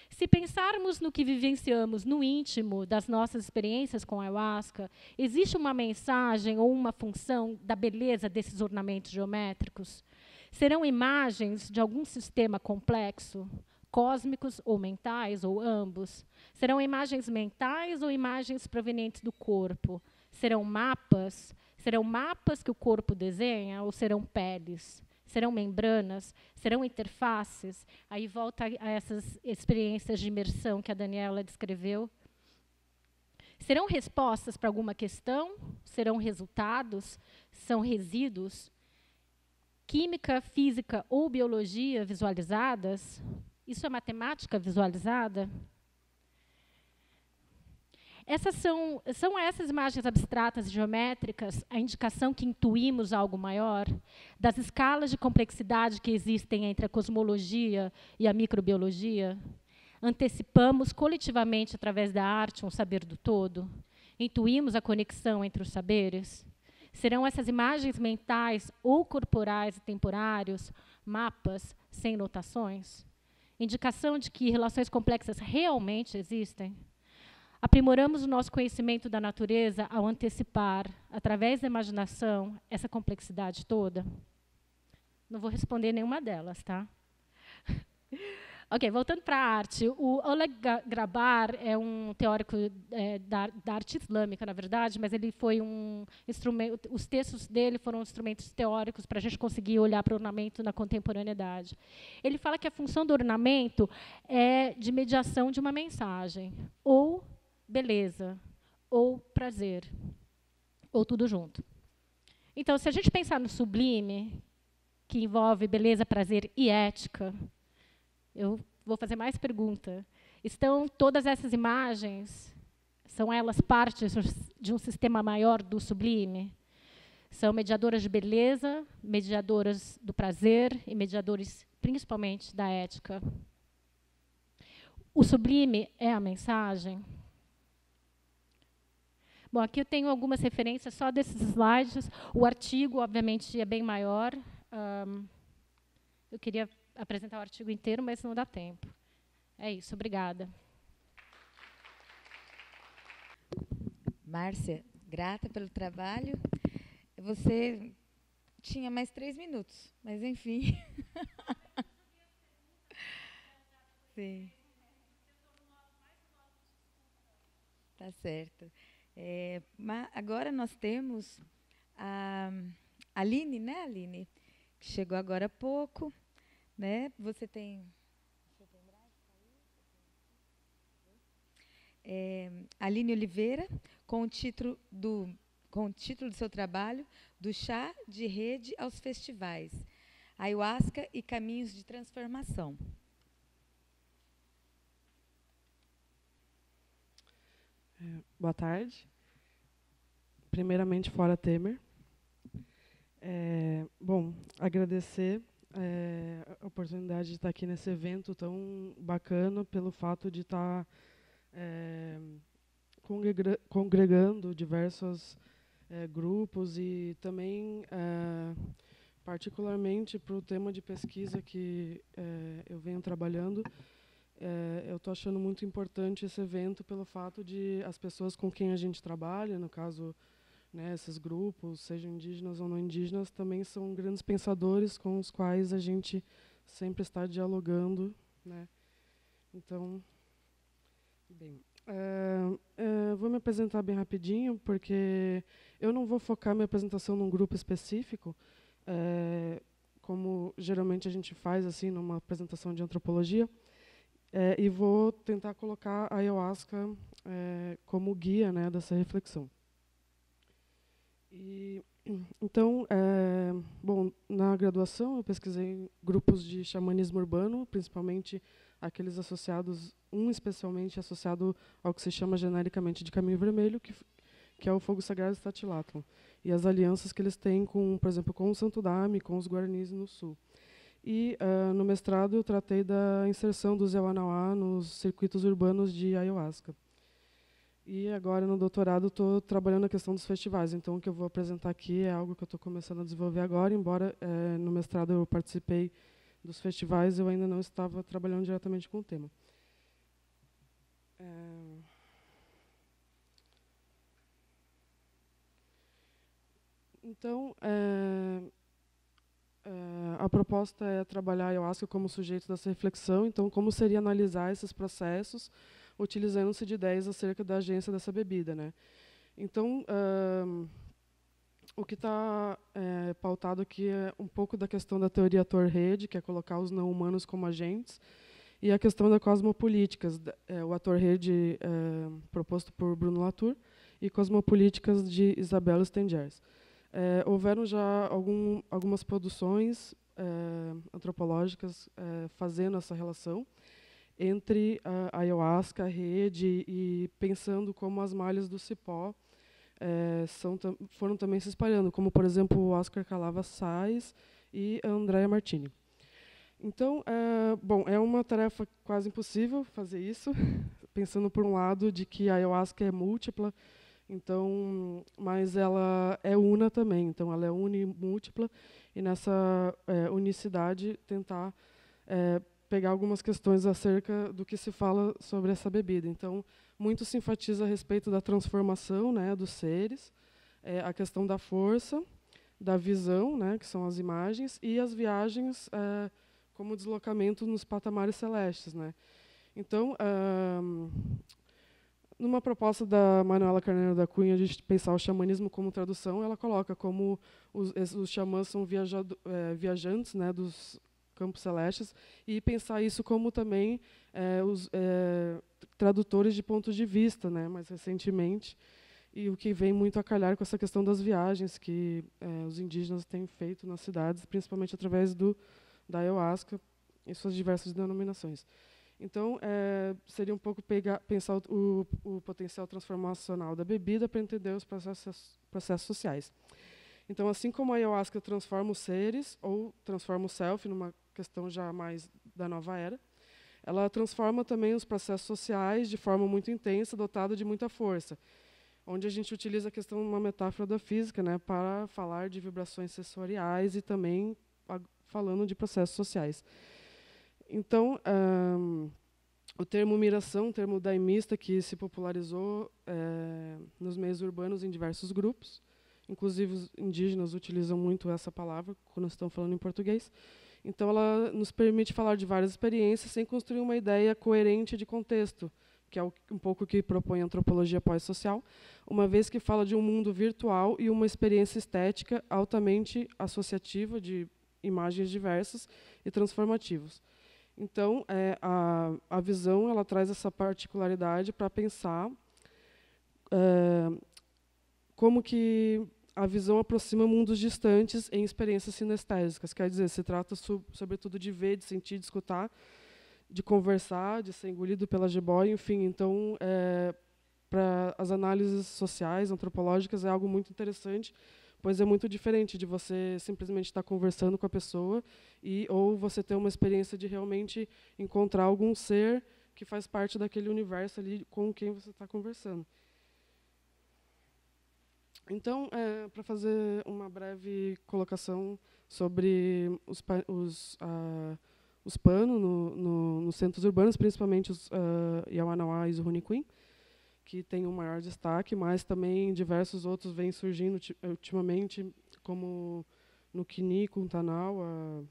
Se pensarmos no que vivenciamos no íntimo das nossas experiências com a ayahuasca, existe uma mensagem ou uma função da beleza desses ornamentos geométricos? Serão imagens de algum sistema complexo, cósmicos ou mentais, ou ambos? Serão imagens mentais ou imagens provenientes do corpo? Serão mapas? Serão mapas que o corpo desenha ou serão peles? Serão membranas? Serão interfaces? Aí volta a essas experiências de imersão que a Daniela descreveu. Serão respostas para alguma questão? Serão resultados? São resíduos? Química, física ou biologia visualizadas? Isso é matemática visualizada? São essas imagens abstratas e geométricas a indicação que intuímos algo maior, das escalas de complexidade que existem entre a cosmologia e a microbiologia? Antecipamos coletivamente, através da arte, um saber do todo? Intuímos a conexão entre os saberes? Serão essas imagens mentais ou corporais e temporários, mapas sem notações? Indicação de que relações complexas realmente existem? Aprimoramos o nosso conhecimento da natureza ao antecipar, através da imaginação, essa complexidade toda? Não vou responder nenhuma delas, tá? Ok, voltando para a arte, o Oleg Grabar é um teórico da arte islâmica, na verdade, mas ele foi um instrumento. Os textos dele foram instrumentos teóricos para a gente conseguir olhar para o ornamento na contemporaneidade. Ele fala que a função do ornamento é de mediação de uma mensagem, ou beleza, ou prazer, ou tudo junto. Então, se a gente pensar no sublime, que envolve beleza, prazer e ética, eu vou fazer mais pergunta. Estão todas essas imagens, são elas parte de um sistema maior do sublime? São mediadoras de beleza, mediadoras do prazer e mediadores, principalmente, da ética. O sublime é a mensagem? Bom, aqui eu tenho algumas referências só desses slides. O artigo, obviamente, é bem maior. Eu queria apresentar o artigo inteiro, mas não dá tempo. É isso, obrigada. Márcia, grata pelo trabalho. Você tinha mais 3 minutos, mas enfim. Sim. Tá certo. Agora nós temos a Aline, né, Aline? Que chegou agora há pouco. Né? Você tem Aline Oliveira, com o título do seu trabalho, Do Chá de Rede aos Festivais, Ayahuasca e Caminhos de Transformação. Boa tarde. Primeiramente, fora Temer. Bom, agradecer a oportunidade de estar aqui nesse evento tão bacana, pelo fato de estar congregando diversos grupos e também, particularmente, para o tema de pesquisa que eu venho trabalhando, eu estou achando muito importante esse evento pelo fato de as pessoas com quem a gente trabalha, no caso, né, esses grupos, sejam indígenas ou não indígenas, também são grandes pensadores com os quais a gente sempre está dialogando, né? Então, bem, vou me apresentar bem rapidinho, porque eu não vou focar minha apresentação num grupo específico, como geralmente a gente faz assim numa apresentação de antropologia, e vou tentar colocar a ayahuasca como guia, né, dessa reflexão. Então, bom, na graduação eu pesquisei grupos de xamanismo urbano, principalmente aqueles associados, especialmente associado ao que se chama genericamente de caminho vermelho, que é o fogo sagrado Statilatlan, e as alianças que eles têm com, por exemplo, com o Santo Daime, com os Guaranis no sul. E no mestrado eu tratei da inserção do Zeuanauá nos circuitos urbanos de ayahuasca. E agora, no doutorado, estou trabalhando a questão dos festivais. Então, o que eu vou apresentar aqui é algo que eu estou começando a desenvolver agora, embora no mestrado eu participei dos festivais, eu ainda não estava trabalhando diretamente com o tema. Então, a proposta é trabalhar a ayahuasca como sujeito dessa reflexão. Então, como seria analisar esses processos, utilizando-se de ideias acerca da agência dessa bebida, né? Então, o que está pautado aqui é um pouco da questão da teoria ator-rede, que é colocar os não-humanos como agentes, e a questão da cosmopolíticas, o ator-rede proposto por Bruno Latour, e cosmopolíticas de Isabel Stengers. Houveram já algumas produções antropológicas fazendo essa relação entre a ayahuasca, a rede, e pensando como as malhas do cipó foram também se espalhando, como, por exemplo, o Oscar Calava Sais e a Andrea Martini. Então, bom, é uma tarefa quase impossível fazer isso, pensando, por um lado, de que a ayahuasca é múltipla, então, mas ela é una também, então ela é unimúltipla, e nessa unicidade tentar pegar algumas questões acerca do que se fala sobre essa bebida. Então, muito se enfatiza a respeito da transformação, né, dos seres, a questão da força, da visão, né, que são as imagens, e as viagens como deslocamento nos patamares celestes, né? Então, numa proposta da Manuela Carneiro da Cunha, a gente pensar o xamanismo como tradução, ela coloca como os xamãs são viajantes, né, dos campos celestes, e pensar isso como também os tradutores de pontos de vista, né, mais recentemente, e o que vem muito a calhar com essa questão das viagens que os indígenas têm feito nas cidades, principalmente através da ayahuasca em suas diversas denominações. Então, seria um pouco pensar o potencial transformacional da bebida para entender os processos sociais. Então, assim como a ayahuasca transforma os seres, ou transforma o self, numa questão já mais da nova era, ela transforma também os processos sociais de forma muito intensa, dotada de muita força, onde a gente utiliza a questão de uma metáfora da física, né, para falar de vibrações sensoriais e também falando de processos sociais. Então, o termo miração, o termo daimista, que se popularizou nos meios urbanos em diversos grupos, inclusive os indígenas utilizam muito essa palavra quando estão falando em português. Então, ela nos permite falar de várias experiências sem construir uma ideia coerente de contexto, que é um pouco o que propõe a antropologia pós-social, uma vez que fala de um mundo virtual e uma experiência estética altamente associativa de imagens diversas e transformativas. Então, a visão ela traz essa particularidade para pensar como que a visão aproxima mundos distantes em experiências sinestésicas. Quer dizer, se trata, sobretudo, de ver, de sentir, de escutar, de conversar, de ser engolido pela jiboia, enfim. Então, para as análises sociais, antropológicas, é algo muito interessante, pois é muito diferente de você simplesmente estar conversando com a pessoa ou você ter uma experiência de realmente encontrar algum ser que faz parte daquele universo ali com quem você está conversando. Então, para fazer uma breve colocação sobre os PANO nos centros urbanos, principalmente os Yawanawá e os Runicuim, que tem um maior destaque, mas também diversos outros vêm surgindo ultimamente, como no Quini, Kuntanawa,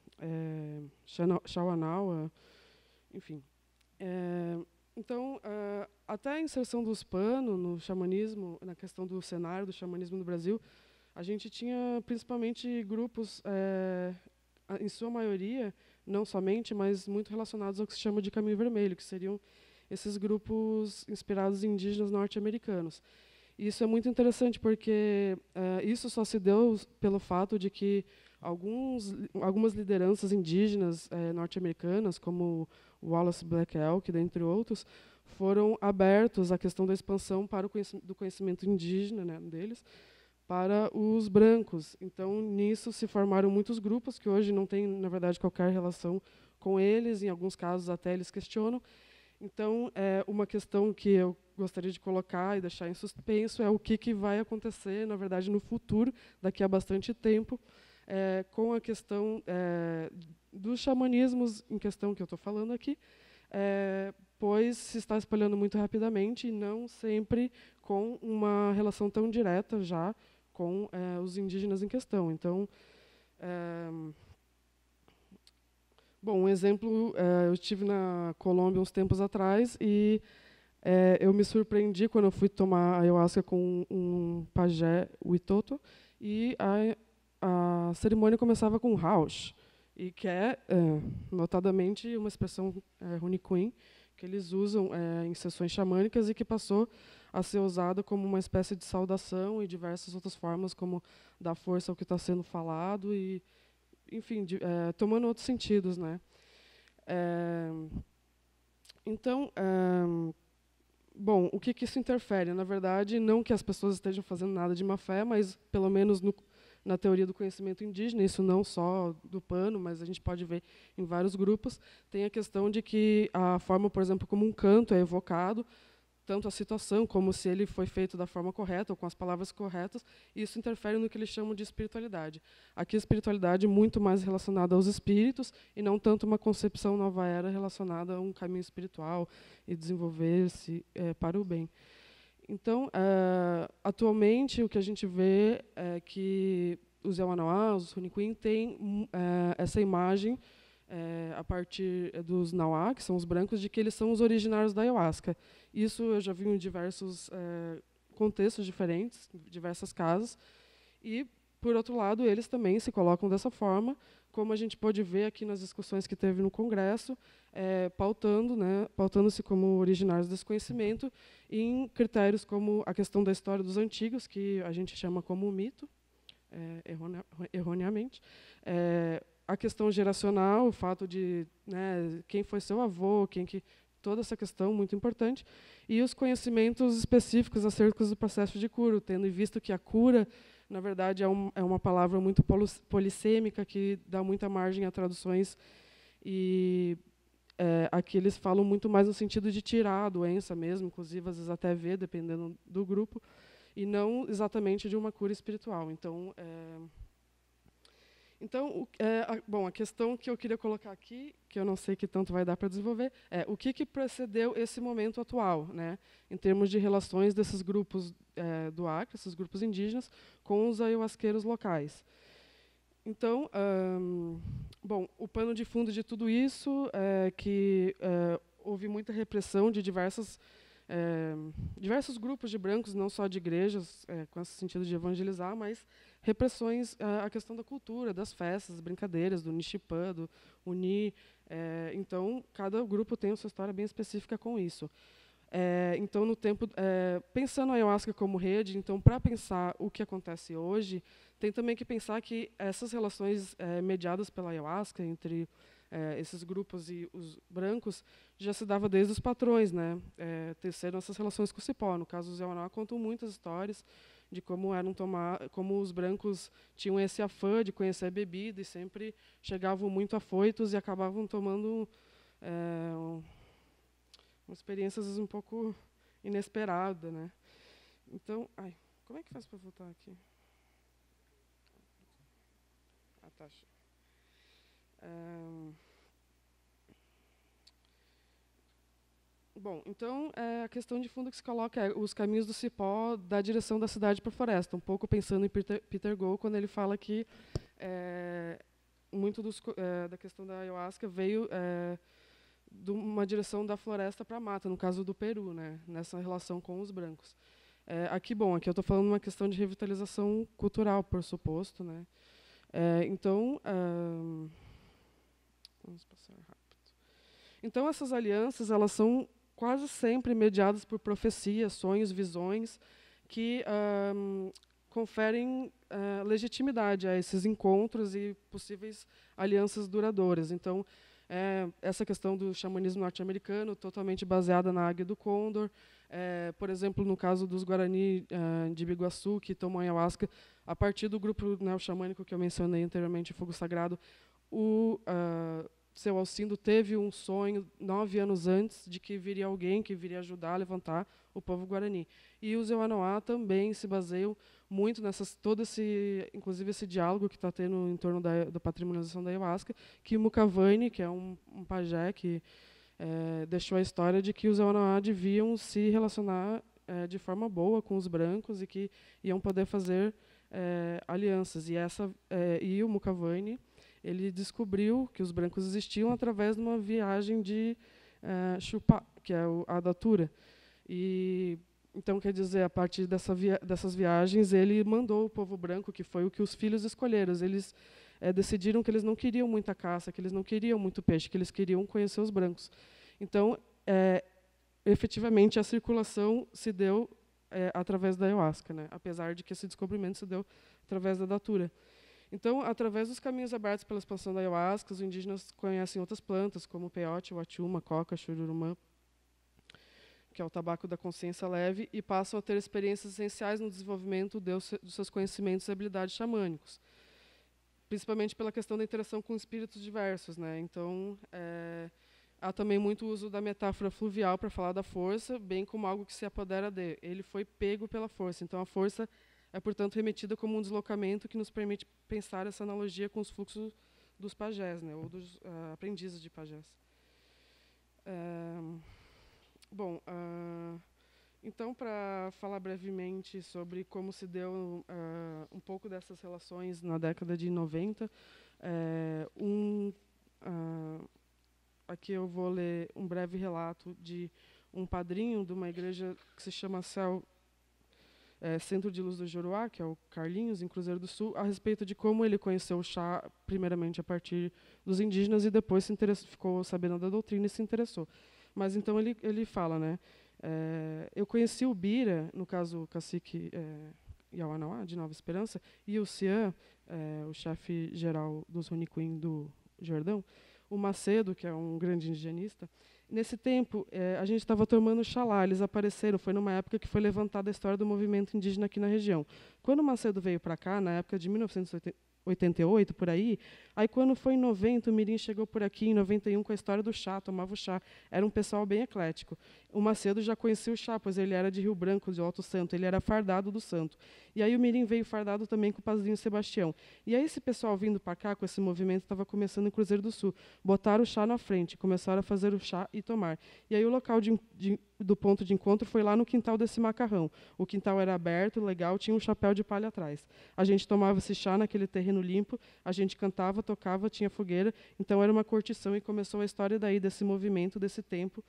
Xauanawa, enfim. Então, até a inserção dos PANO no xamanismo, na questão do cenário do xamanismo no Brasil, a gente tinha principalmente grupos, em sua maioria, não somente, mas muito relacionados ao que se chama de Caminho Vermelho, que seriam esses grupos inspirados em indígenas norte-americanos. Isso é muito interessante porque isso só se deu pelo fato de que algumas lideranças indígenas norte-americanas, como Wallace Black Elk, dentre outros, foram abertos à questão da expansão do conhecimento indígena, né, deles, para os brancos. Então, nisso se formaram muitos grupos que hoje não têm, na verdade, qualquer relação com eles, em alguns casos até eles questionam. Então, uma questão que eu gostaria de colocar e deixar em suspenso é o que vai acontecer, na verdade, no futuro, daqui a bastante tempo, com a questão dos xamanismos em questão que eu estou falando aqui, pois se está espalhando muito rapidamente e não sempre com uma relação tão direta já com os indígenas em questão. Então, bom, um exemplo, eu estive na Colômbia uns tempos atrás e eu me surpreendi quando eu fui tomar ayahuasca com um pajé Witoto e a cerimônia começava com Rausch, e que é, notadamente, uma expressão Runicuim que eles usam em sessões xamânicas e que passou a ser usada como uma espécie de saudação e diversas outras formas, como dar força ao que está sendo falado e, enfim, tomando outros sentidos, né? Então, bom, o que isso interfere? Na verdade, não que as pessoas estejam fazendo nada de má fé, mas, pelo menos na teoria do conhecimento indígena, isso não só do PANO, mas a gente pode ver em vários grupos, tem a questão de que a forma, por exemplo, como um canto é evocado, tanto a situação como se ele foi feito da forma correta ou com as palavras corretas, e isso interfere no que eles chamam de espiritualidade. Aqui a espiritualidade é muito mais relacionada aos espíritos e não tanto uma concepção nova era relacionada a um caminho espiritual e desenvolver-se para o bem. Então, atualmente, o que a gente vê é que os Yawanawá, os Runicuim, têm essa imagem a partir dos Nauá, que são os brancos, de que eles são os originários da ayahuasca. Isso eu já vi em diversos contextos diferentes, diversas casas. E, por outro lado, eles também se colocam dessa forma, como a gente pode ver aqui nas discussões que teve no Congresso, pautando-se como originários desse conhecimento, em critérios como a questão da história dos antigos, que a gente chama como mito, erroneamente, a questão geracional, o fato de quem foi seu avô, toda essa questão muito importante, e os conhecimentos específicos acerca do processo de cura, tendo em vista que a cura, na verdade, é uma palavra muito polissêmica, que dá muita margem a traduções, e aqui eles falam muito mais no sentido de tirar a doença mesmo, inclusive às vezes até ver, dependendo do grupo, e não exatamente de uma cura espiritual. Bom, a questão que eu queria colocar aqui, que eu não sei que tanto vai dar para desenvolver, é o que precedeu esse momento atual, né, em termos de relações desses grupos do Acre, esses grupos indígenas, com os ayahuasqueiros locais. Então, bom, o pano de fundo de tudo isso é que houve muita repressão de diversos grupos de brancos, não só de igrejas, com esse sentido de evangelizar, mas repressões à questão da cultura, das festas, das brincadeiras, do Nishipã, do Uni. Então, cada grupo tem a sua história bem específica com isso. Então, pensando a ayahuasca como rede, então, para pensar o que acontece hoje, tem também que pensar que essas relações mediadas pela ayahuasca entre esses grupos e os brancos já se dava desde os patrões, né? Teceram essas relações com o cipó. No caso, os Yawanã contam muitas histórias de como como os brancos tinham esse afã de conhecer a bebida e sempre chegavam muito afoitos e acabavam tomando uma experiência às vezes um pouco inesperada, né? Então, como é que faz para voltar aqui? Tá. Bom, então a questão de fundo que se coloca é os caminhos do cipó da direção da cidade para a floresta, um pouco pensando em Peter Gould, quando ele fala que muito da questão da ayahuasca veio de uma direção da floresta para a mata, no caso do Peru, né, nessa relação com os brancos. Aqui eu estou falando de uma questão de revitalização cultural, por suposto, né. Então, vamos passar rápido. Então, essas alianças, elas são quase sempre mediadas por profecias, sonhos, visões, que conferem legitimidade a esses encontros e possíveis alianças duradouras. Então, essa questão do xamanismo norte-americano, totalmente baseada na Águia do Condor, por exemplo, no caso dos Guarani de Biguaçu, que tomam ayahuasca, a partir do grupo neo-xamânico que eu mencionei anteriormente, Fogo Sagrado, o seu Alcindo teve um sonho 9 anos antes de que viria alguém que viria ajudar a levantar o povo Guarani. E os Yawanã também se baseiam muito inclusive esse diálogo que está tendo em torno da patrimonialização da ayahuasca, que Mukavani, que é um pajé que deixou a história de que os Yawanã deviam se relacionar de forma boa com os brancos e que iam poder fazer alianças. E o Mukavani, ele descobriu que os brancos existiam através de uma viagem de Chupá, que é a datura. E então, quer dizer, a partir dessas viagens, ele mandou o povo branco, que foi o que os filhos escolheram. Eles decidiram que eles não queriam muita caça, que eles não queriam muito peixe, que eles queriam conhecer os brancos. Então, efetivamente, a circulação se deu através da ayahuasca, né? Apesar de que esse descobrimento se deu através da datura. Então, através dos caminhos abertos pela expansão da ayahuasca, os indígenas conhecem outras plantas, como o peiote, o atiuma, coca, chururumã, que é o tabaco da consciência leve, e passam a ter experiências essenciais no desenvolvimento dos seus conhecimentos e habilidades xamânicos, principalmente pela questão da interação com espíritos diversos, né? Então, há também muito uso da metáfora fluvial para falar da força, bem como algo que se apodera dele. Ele foi pego pela força, então a força é, portanto, remetida como um deslocamento que nos permite pensar essa analogia com os fluxos dos pajés, né, ou dos aprendizes de pajés. Bom, então, para falar brevemente sobre como se deu um pouco dessas relações na década de 90, aqui eu vou ler um breve relato de um padrinho de uma igreja que se chama Centro de Luz do Juruá, que é o Carlinhos, em Cruzeiro do Sul, a respeito de como ele conheceu o chá, primeiramente a partir dos indígenas, e depois ficou sabendo da doutrina e se interessou. Mas então ele fala, né? Eu conheci o Bira, no caso o cacique Iauanauá, de Nova Esperança, e o Cian, o chefe geral dos Runicuim do Jordão, o Macedo, que é um grande indigenista. Nesse tempo, a gente estava tomando chá lá, eles apareceram, foi numa época que foi levantada a história do movimento indígena aqui na região. Quando o Macedo veio para cá, na época de 1988, por aí quando foi em 90, o Mirim chegou por aqui, em 91, com a história do chá, tomava o chá. Era um pessoal bem eclético. O Macedo já conhecia o chá, pois ele era de Rio Branco, de Alto Santo, ele era fardado do santo. E aí o Mirim veio fardado também com o Padrinho Sebastião. E aí esse pessoal vindo para cá, com esse movimento, estava começando em Cruzeiro do Sul. Botaram o chá na frente, começaram a fazer o chá e tomar. E aí o local do ponto de encontro foi lá no quintal desse macarrão. O quintal era aberto, legal, tinha um chapéu de palha atrás. A gente tomava esse chá naquele terreno limpo, a gente cantava, tocava, tinha fogueira, então era uma curtição e começou a história daí desse movimento, desse tempo.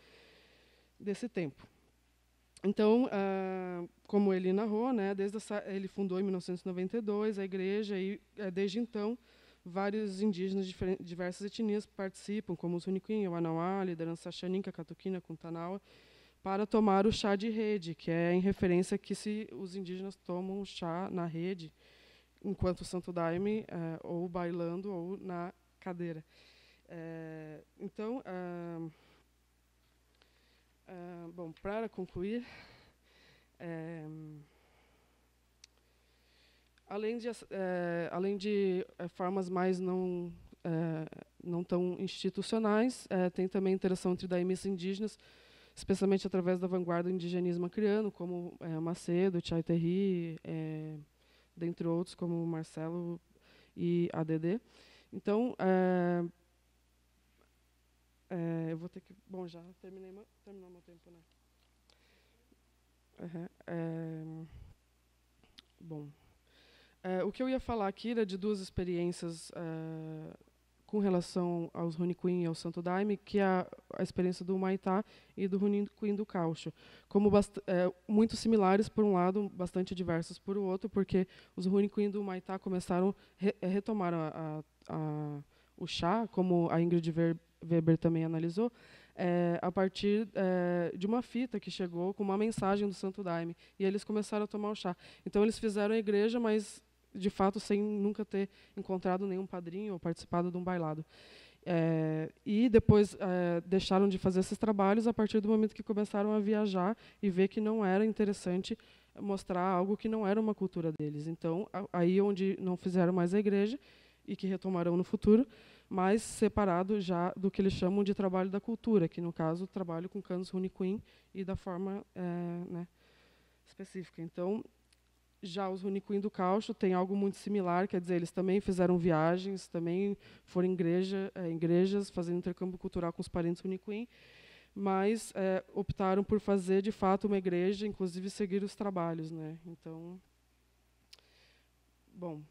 Então, como ele narrou, né, ele fundou em 1992 a igreja e desde então vários indígenas de diversas etnias participam, como os Runicuim, o Anauá, a liderança Xaninca, Catuquina, Kuntanawa, para tomar o chá de rede, que é em referência que se os indígenas tomam o chá na rede, enquanto o Santo Daime, ou bailando ou na cadeira. Então, bom, para concluir, além de formas mais não tão institucionais, tem também a interação entre daimes indígenas, especialmente através da vanguarda do indigenismo acriano, como Macedo, Chai Terry, dentre outros, como Marcelo e ADD. Então, eu vou ter que... Bom, já terminou meu tempo, né? Bom, o que eu ia falar aqui era de duas experiências com relação aos Runicuim e ao Santo Daime, que é a experiência do Humaitá e do Runicuim do Caucho, como muito similares por um lado, bastante diversos por outro, porque os Runicuim do Humaitá começaram retomaram o chá, como a Ingrid Weber também analisou, a partir de uma fita que chegou com uma mensagem do Santo Daime, e eles começaram a tomar o chá. Então eles fizeram a igreja, mas de fato sem nunca ter encontrado nenhum padrinho ou participado de um bailado. E depois deixaram de fazer esses trabalhos a partir do momento que começaram a viajar e ver que não era interessante mostrar algo que não era uma cultura deles. Então, aí onde não fizeram mais a igreja, e que retomarão no futuro, mas separado já do que eles chamam de trabalho da cultura, que no caso trabalho com canos Runicuim e da forma específica. Então, já os Runicuim do Caucho têm algo muito similar, quer dizer, eles também fizeram viagens, também foram em igrejas, fazendo intercâmbio cultural com os parentes Runicuim, mas optaram por fazer, de fato, uma igreja, inclusive seguir os trabalhos, né? Então, bom,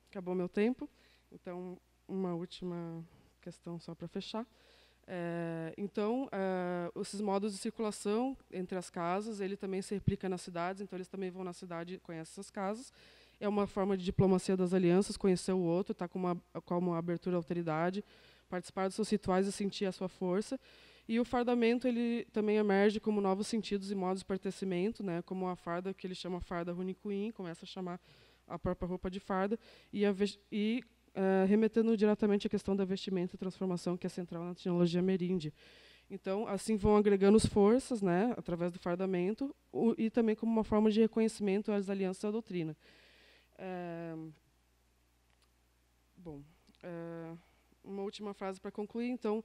acabou meu tempo, então, uma última questão só para fechar. Então, esses modos de circulação entre as casas, ele também se replica nas cidades, então eles também vão na cidade e conhecem essas casas. É uma forma de diplomacia das alianças, conhecer o outro, estar com uma abertura à alteridade, participar dos seus rituais e sentir a sua força. E o fardamento ele também emerge como novos sentidos e modos de pertencimento, né, como a farda, que ele chama farda Runicuim, começa a chamar a própria roupa de farda, remetendo diretamente à questão da vestimenta e transformação, que é central na tecnologia ameríndia. Então, assim vão agregando as forças, né, através do fardamento, e também como uma forma de reconhecimento às alianças da doutrina. Uma última frase para concluir. Então,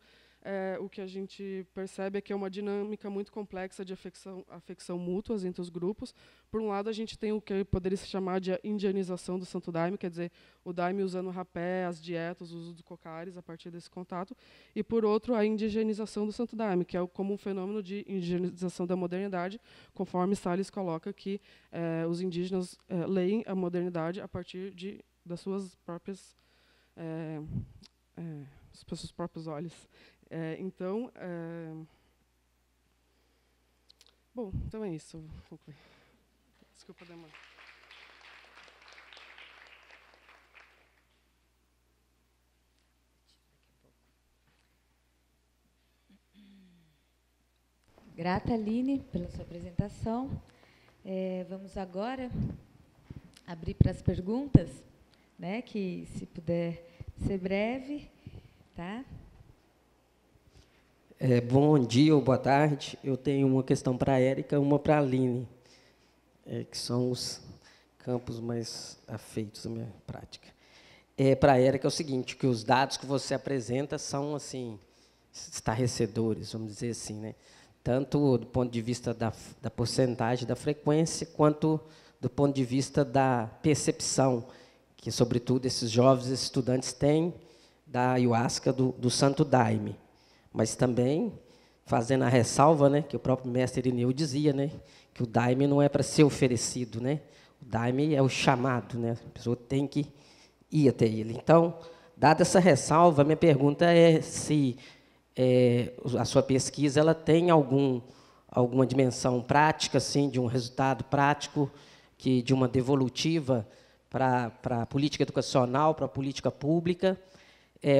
o que a gente percebe é que é uma dinâmica muito complexa de afecção mútuas entre os grupos. Por um lado, a gente tem o que poderia se chamar de indianização do Santo Daime, quer dizer, o Daime usando o rapé, as dietas, o uso dos cocares a partir desse contato. E, por outro, a indigenização do Santo Daime, que é como um fenômeno de indigenização da modernidade, conforme Salles coloca que os indígenas leem a modernidade a partir das suas próprias pelos próprios olhos. Então, bom, então é isso. Desculpa, demora. Grata, Aline, pela sua apresentação. Vamos agora abrir para as perguntas, né, que, se puder ser breve, tá? Bom dia ou boa tarde. Eu tenho uma questão para a Érica e uma para a Aline, que são os campos mais afeitos da minha prática. Para a Érica é o seguinte, que os dados que você apresenta são assim, estarrecedores, vamos dizer assim, né? Tanto do ponto de vista da porcentagem, da frequência, quanto do ponto de vista da percepção, que, sobretudo, esses jovens estudantes têm da ayahuasca do Santo Daime. Mas também fazendo a ressalva, né, que o próprio mestre Irineu dizia, né, que o Daime não é para ser oferecido, né? O Daime é o chamado, né? A pessoa tem que ir até ele. Então, dada essa ressalva, minha pergunta é se a sua pesquisa ela tem alguma dimensão prática, assim, de um resultado prático, de uma devolutiva para a política educacional, para a política pública,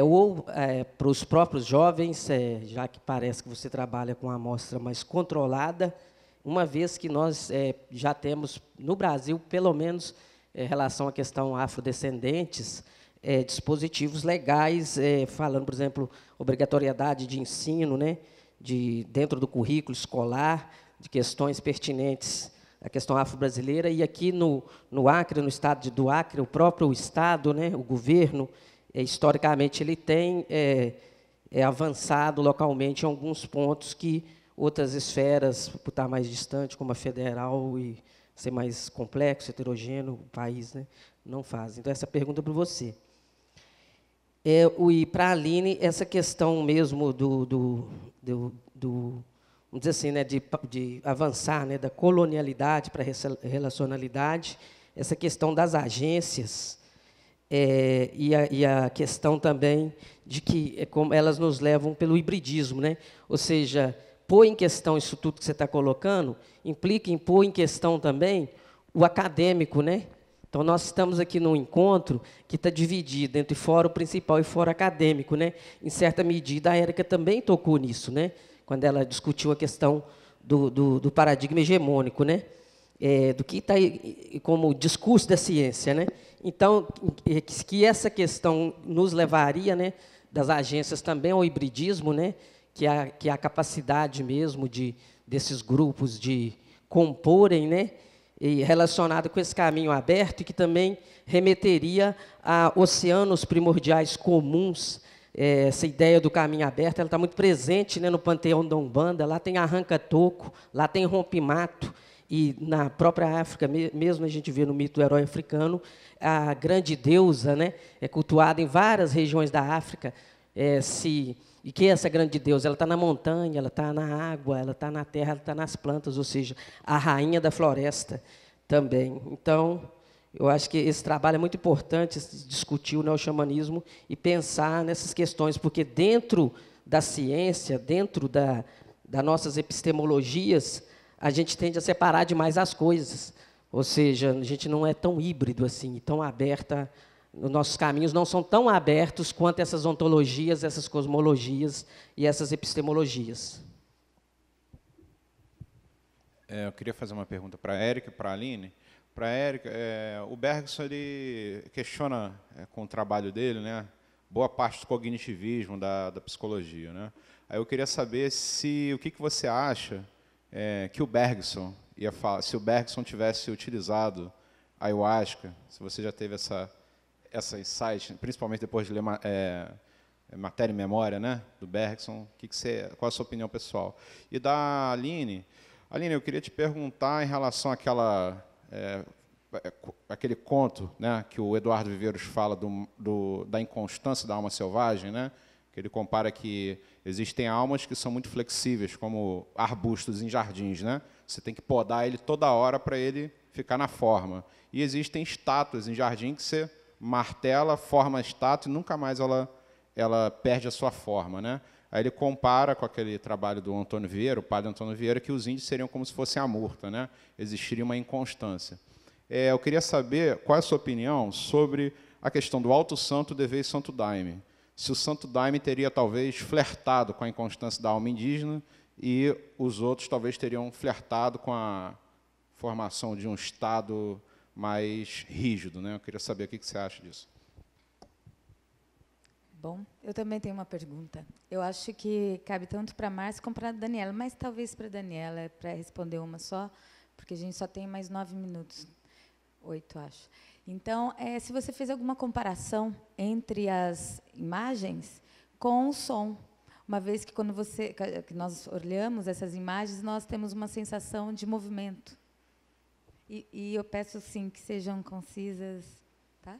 ou para os próprios jovens, já que parece que você trabalha com uma amostra mais controlada, uma vez que nós já temos, no Brasil, pelo menos, em relação à questão afrodescendentes, dispositivos legais, falando, por exemplo, obrigatoriedade de ensino, né, dentro do currículo escolar, de questões pertinentes à questão afro-brasileira. E aqui no Acre, no estado do Acre, o próprio Estado, né, o governo, historicamente, ele tem avançado localmente em alguns pontos que outras esferas, por estar mais distante, como a federal, e ser mais complexo, heterogêneo, o país, né, não fazem. Então, essa pergunta é para você. E para a Aline, essa questão mesmo vamos dizer assim, né, de avançar, né, da colonialidade para a relacionalidade, essa questão das agências, e a questão também de que como elas nos levam pelo hibridismo, né? Ou seja, pôr em questão isso tudo que você está colocando, implica em pôr em questão também o acadêmico, né? Então, nós estamos aqui num encontro que está dividido entre fórum principal e fórum acadêmico, né? Em certa medida, a Érica também tocou nisso, né? Quando ela discutiu a questão do paradigma hegemônico, né? Do que está como discurso da ciência, né? Então, que essa questão nos levaria, né, das agências também ao hibridismo, né? Que é a capacidade mesmo desses grupos de comporem, né? E relacionado com esse caminho aberto, e que também remeteria a oceanos primordiais comuns. Essa ideia do caminho aberto, ela está muito presente, né, no panteão da Umbanda. Lá tem arranca-toco, lá tem rompe-mato, e na própria África mesmo a gente vê no mito do herói africano a grande deusa, né, é cultuada em várias regiões da África. E que é essa grande deusa? Ela está na montanha, ela está na água, ela está na terra, ela está nas plantas, ou seja, a rainha da floresta também. Então, eu acho que esse trabalho é muito importante, discutir o neoxamanismo e pensar nessas questões, porque dentro da ciência, dentro das nossas epistemologias, a gente tende a separar demais as coisas, ou seja, a gente não é tão híbrido assim, tão aberta. Os nossos caminhos não são tão abertos quanto essas ontologias, essas cosmologias e essas epistemologias. Eu queria fazer uma pergunta para a Érica e para a Aline. Para a Érica, o Bergson ele questiona, com o trabalho dele, né, boa parte do cognitivismo da psicologia, né? Aí eu queria saber o que você acha que o Bergson ia falar, se o Bergson tivesse utilizado a ayahuasca, se você já teve essa insight, principalmente depois de ler Matéria e Memória, né, do Bergson, qual a sua opinião pessoal? E da Aline, eu queria te perguntar em relação àquele conto, né, que o Eduardo Viveiros fala da inconstância da alma selvagem, né, que ele compara que existem almas que são muito flexíveis, como arbustos em jardins, né? Você tem que podar ele toda hora para ele ficar na forma. E existem estátuas em jardim que você martela, forma a estátua e nunca mais ela ela perde a sua forma, né? Aí ele compara com aquele trabalho do Antônio Vieira, o padre Antônio Vieira, que os índios seriam como se fosse a murta, né? Existiria uma inconstância. Eu queria saber qual é a sua opinião sobre a questão do Alto Santo Dever e Santo Daime. Se o Santo Daime teria, talvez, flertado com a inconstância da alma indígena e os outros, talvez, teriam flertado com a formação de um Estado mais rígido, né? Eu queria saber o que você acha disso. Bom, eu também tenho uma pergunta. Eu acho que cabe tanto para a Márcia como para a Daniela, mas talvez para a Daniela, para responder uma só, porque a gente só tem mais 9 minutos. 8, acho. Então, se você fez alguma comparação entre as imagens com o som, uma vez que quando que nós olhamos essas imagens, nós temos uma sensação de movimento. E eu peço, sim, que sejam concisas, tá?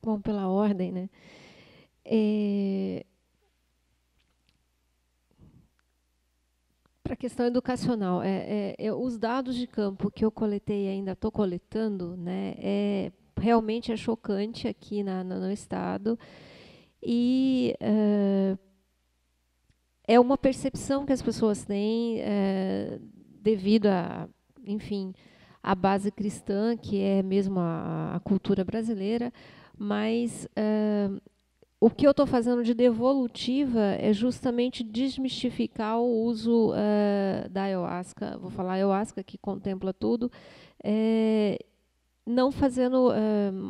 Bom, pela ordem, né? Para a questão educacional, os dados de campo que eu coletei e ainda estou coletando, né, realmente é chocante aqui no Estado. E é uma percepção que as pessoas têm devido a, enfim, a base cristã, que é mesmo a cultura brasileira, mas o que eu estou fazendo de devolutiva é justamente desmistificar o uso da ayahuasca. Vou falar ayahuasca, que contempla tudo, não fazendo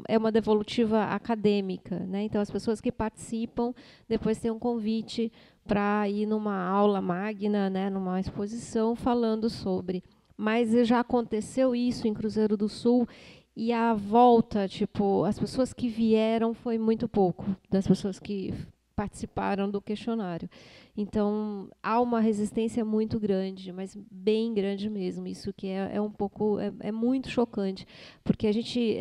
uma devolutiva acadêmica, né? Então, as pessoas que participam depois têm um convite para ir numa aula magna, né, numa exposição falando sobre. Mas já aconteceu isso em Cruzeiro do Sul. E a volta, tipo, as pessoas que vieram foi muito pouco das pessoas que participaram do questionário. Então, há uma resistência muito grande, mas bem grande mesmo. Isso que é um pouco, é muito chocante, porque a gente,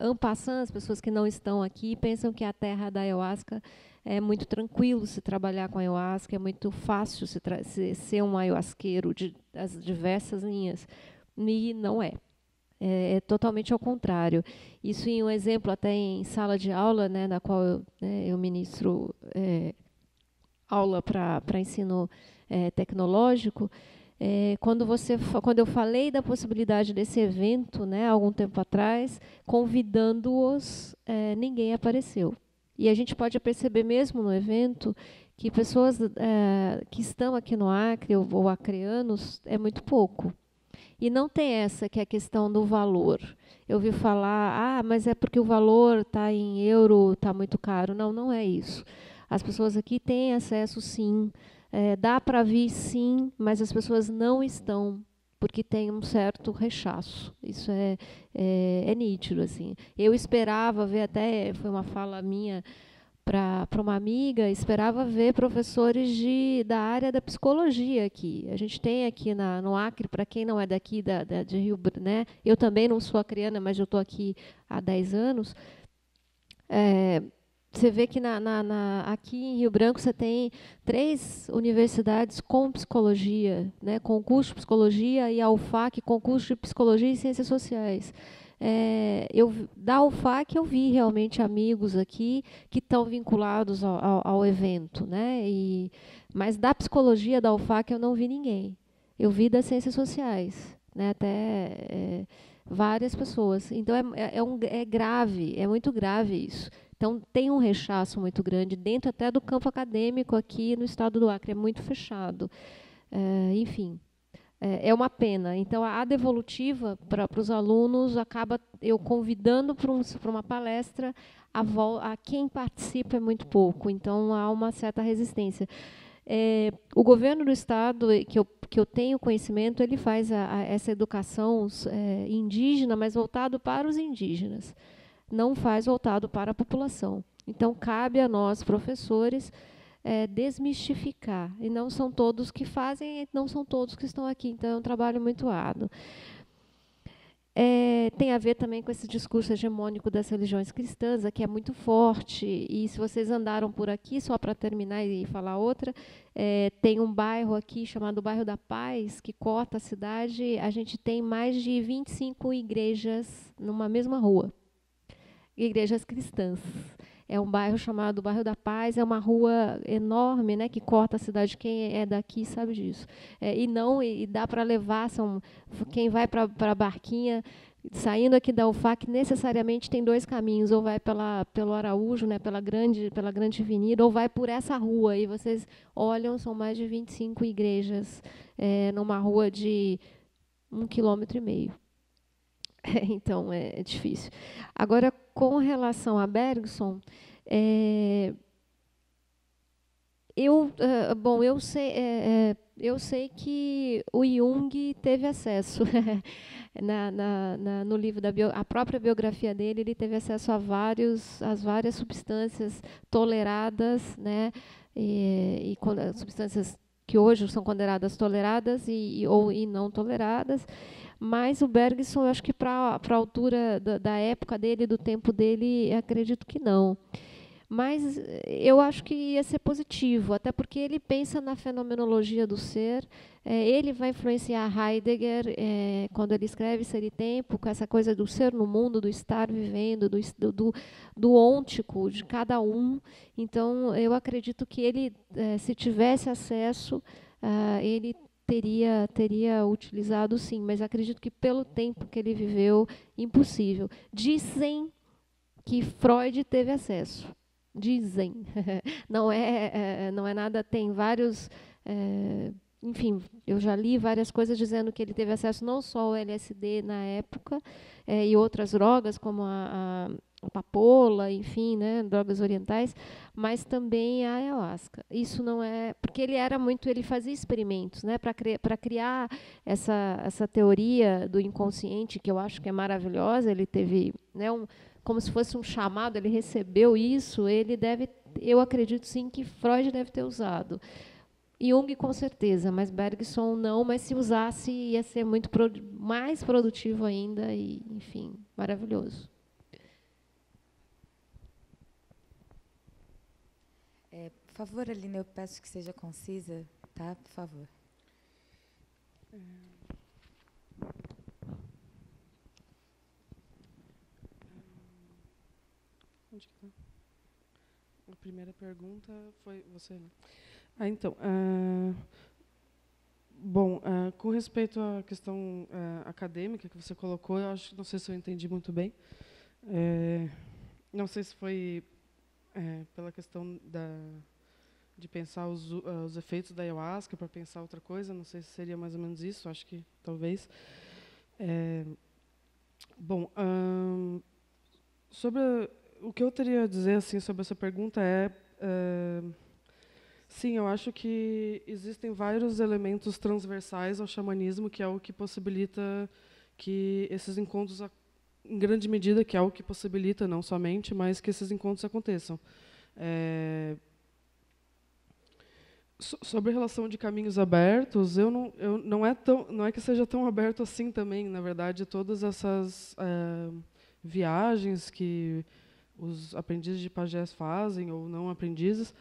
en passant, as pessoas que não estão aqui pensam que a terra da ayahuasca é muito tranquilo se trabalhar com ayahuasca, é muito fácil ser um ayahuasqueiro das diversas linhas, e não é. É totalmente ao contrário. Isso em um exemplo até em sala de aula, né, na qual eu ministro aula para ensino tecnológico. Quando eu falei da possibilidade desse evento, né, algum tempo atrás, convidando-os, ninguém apareceu. E a gente pode perceber mesmo no evento que pessoas que estão aqui no Acre ou acreanos é muito pouco. E não tem essa que é a questão do valor. Eu ouvi falar, mas é porque o valor está em euro, está muito caro. Não, não é isso. As pessoas aqui têm acesso, sim. Dá para vir, sim, mas as pessoas não estão, porque tem um certo rechaço. Isso é nítido, assim. Eu esperava ver, até foi uma fala minha para uma amiga, esperava ver professores da área da psicologia aqui. A gente tem aqui no Acre, para quem não é daqui de Rio Branco, né? Eu também não sou acreana, mas eu estou aqui há 10 anos. Você vê que aqui em Rio Branco você tem 3 universidades com psicologia, né? Com curso de psicologia, e a UFAC com curso de psicologia e ciências sociais. Da UFAC eu vi realmente amigos aqui que estão vinculados ao evento, né? Mas da psicologia da UFAC eu não vi ninguém. Eu vi das ciências sociais, né? Até várias pessoas. Então é grave, é muito grave isso. Então tem um rechaço muito grande dentro até do campo acadêmico aqui no estado do Acre, é muito fechado. Enfim. É uma pena. Então, a devolutiva para os alunos acaba eu convidando para uma palestra, a quem participa é muito pouco. Então, há uma certa resistência. O governo do Estado, que eu tenho conhecimento, ele faz essa educação indígena, mas voltado para os indígenas. Não faz voltado para a população. Então, cabe a nós, professores, desmistificar. E não são todos que fazem, não são todos que estão aqui. Então, é um trabalho muito árduo. Tem a ver também com esse discurso hegemônico das religiões cristãs, que é muito forte. E se vocês andaram por aqui, só para terminar e falar outra, tem um bairro aqui chamado Bairro da Paz, que corta a cidade. A gente tem mais de 25 igrejas numa mesma rua. igrejas cristãs. É um bairro chamado Bairro da Paz, é uma rua enorme, né, que corta a cidade. Quem é daqui sabe disso. E dá para levar, quem vai para a Barquinha, saindo aqui da UFAC, necessariamente tem dois caminhos, ou vai pelo Araújo, né, pela grande avenida, ou vai por essa rua. E vocês olham, são mais de 25 igrejas numa rua de 1,5 km. Então, é difícil. Agora, com relação a Bergson, eu sei que o Jung teve acesso. No livro a própria biografia dele, ele teve acesso a várias substâncias toleradas, né, e substâncias que hoje são consideradas toleradas e não toleradas. Mas o Bergson, eu acho que para a altura da época dele, do tempo dele, acredito que não. Mas eu acho que ia ser positivo, até porque ele pensa na fenomenologia do ser. Ele vai influenciar Heidegger quando ele escreve Ser e Tempo, com essa coisa do ser no mundo, do estar vivendo, do ôntico de cada um. Então, eu acredito que ele, se tivesse acesso, ele teria utilizado, sim, mas acredito que pelo tempo que ele viveu, impossível. Dizem que Freud teve acesso. Dizem. Não é nada, tem vários... enfim, eu já li várias coisas dizendo que ele teve acesso não só ao LSD na época, e outras drogas, como a papoula, enfim, né, drogas orientais, mas também a ayahuasca. Isso não é... Porque ele fazia experimentos, né, para criar essa teoria do inconsciente, que eu acho que é maravilhosa. Ele teve, né, como se fosse um chamado, ele recebeu isso, eu acredito sim que Freud deve ter usado. Jung, com certeza, mas Bergson não, mas se usasse ia ser muito mais produtivo ainda e, enfim, maravilhoso. Por favor, Aline, eu peço que seja concisa, tá? Por favor. Onde que tá? A primeira pergunta foi você, né? Então, bom, com respeito à questão acadêmica que você colocou, eu acho, não sei se eu entendi muito bem. Não sei se foi pela questão de pensar os efeitos da ayahuasca para pensar outra coisa, não sei se seria mais ou menos isso, acho que talvez. Bom, sobre o que eu teria a dizer assim sobre essa pergunta sim, eu acho que existem vários elementos transversais ao xamanismo, que é o que possibilita que esses encontros, em grande medida, que é o que possibilita, não somente, mas que esses encontros aconteçam. Sobre a relação de caminhos abertos, não é que seja tão aberto assim também. Na verdade, todas essas viagens que os aprendizes de pajés fazem, ou não aprendizes,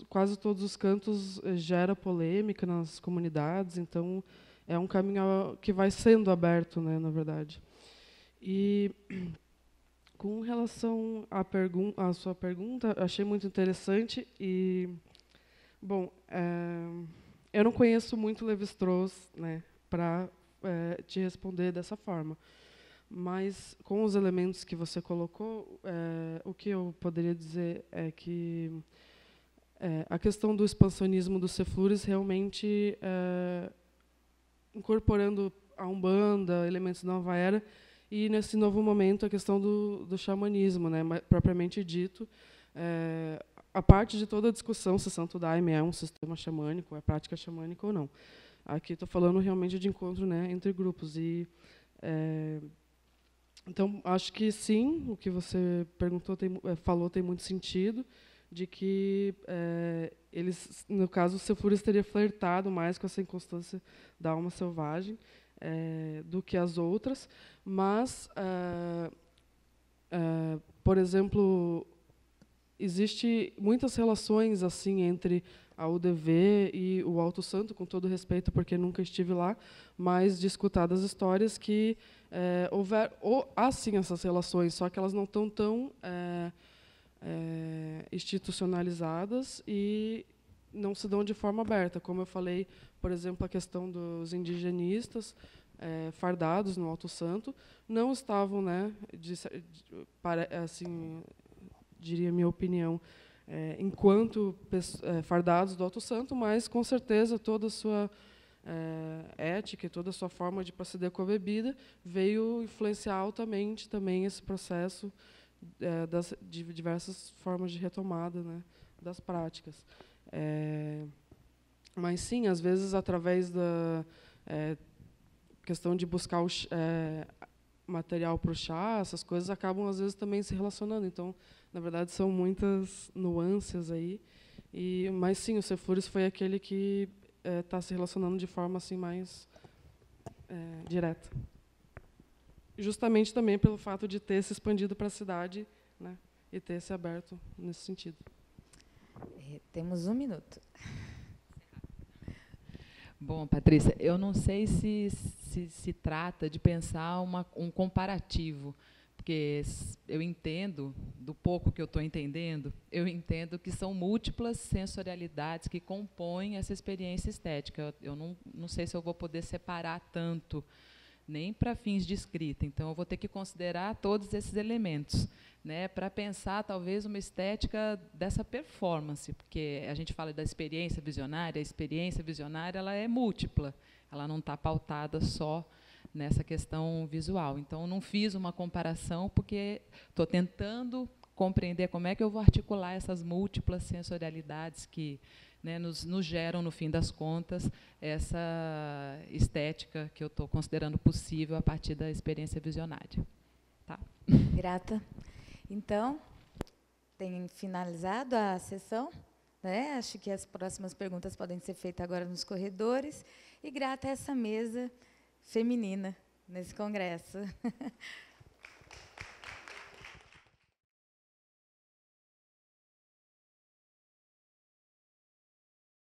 quase todos os cantos gera polêmica nas comunidades. Então, é um caminho que vai sendo aberto, né, na verdade. E com relação à sua pergunta, achei muito interessante. E, bom, eu não conheço muito Lévi-Strauss, né, para te responder dessa forma. Mas, com os elementos que você colocou, o que eu poderia dizer é que a questão do expansionismo dos Ceflures realmente incorporando a Umbanda, elementos da Nova Era, e, nesse novo momento, a questão do xamanismo, né, propriamente dito. A parte de toda a discussão se Santo Daime é um sistema xamânico, é prática xamânica ou não. Aqui estou falando realmente de encontro, né, entre grupos. Então, acho que sim, o que você falou tem muito sentido, de que eles, no caso, o Ceflures teria flertado mais com essa inconstância da alma selvagem do que as outras, mas, por exemplo, existe muitas relações assim entre a UDV e o Alto Santo, com todo respeito, porque nunca estive lá, mas de escutar das histórias que há sim essas relações, só que elas não estão tão institucionalizadas e não se dão de forma aberta. Como eu falei, por exemplo, a questão dos indigenistas fardados no Alto Santo não estavam, né, assim, diria minha opinião, enquanto fardados do Alto Santo, mas com certeza toda a sua ética e toda a sua forma de proceder com a bebida veio influenciar altamente também esse processo de diversas formas de retomada, né, das práticas. Mas sim, às vezes através da questão de buscar material para o chá, essas coisas acabam às vezes também se relacionando. Então, na verdade, são muitas nuances aí. Mas sim, o Cefures foi aquele que está se relacionando de forma assim mais direta. Justamente também pelo fato de ter se expandido para a cidade, né, e ter se aberto nesse sentido. Temos 1 minuto. Bom, Patrícia, eu não sei se trata de pensar um comparativo, porque eu entendo, do pouco que eu estou entendendo, eu entendo que são múltiplas sensorialidades que compõem essa experiência estética. Eu não sei se eu vou poder separar tanto, nem para fins de escrita. Então, eu vou ter que considerar todos esses elementos, né, para pensar, talvez, uma estética dessa performance, porque a gente fala da experiência visionária, a experiência visionária ela é múltipla, ela não está pautada só nessa questão visual. Então, não fiz uma comparação, porque estou tentando compreender como é que eu vou articular essas múltiplas sensorialidades que, né, nos geram, no fim das contas, essa estética que eu estou considerando possível a partir da experiência visionária. Tá? Grata. Então, tem finalizado a sessão, né? Acho que as próximas perguntas podem ser feitas agora nos corredores. E grata a essa mesa feminina nesse congresso.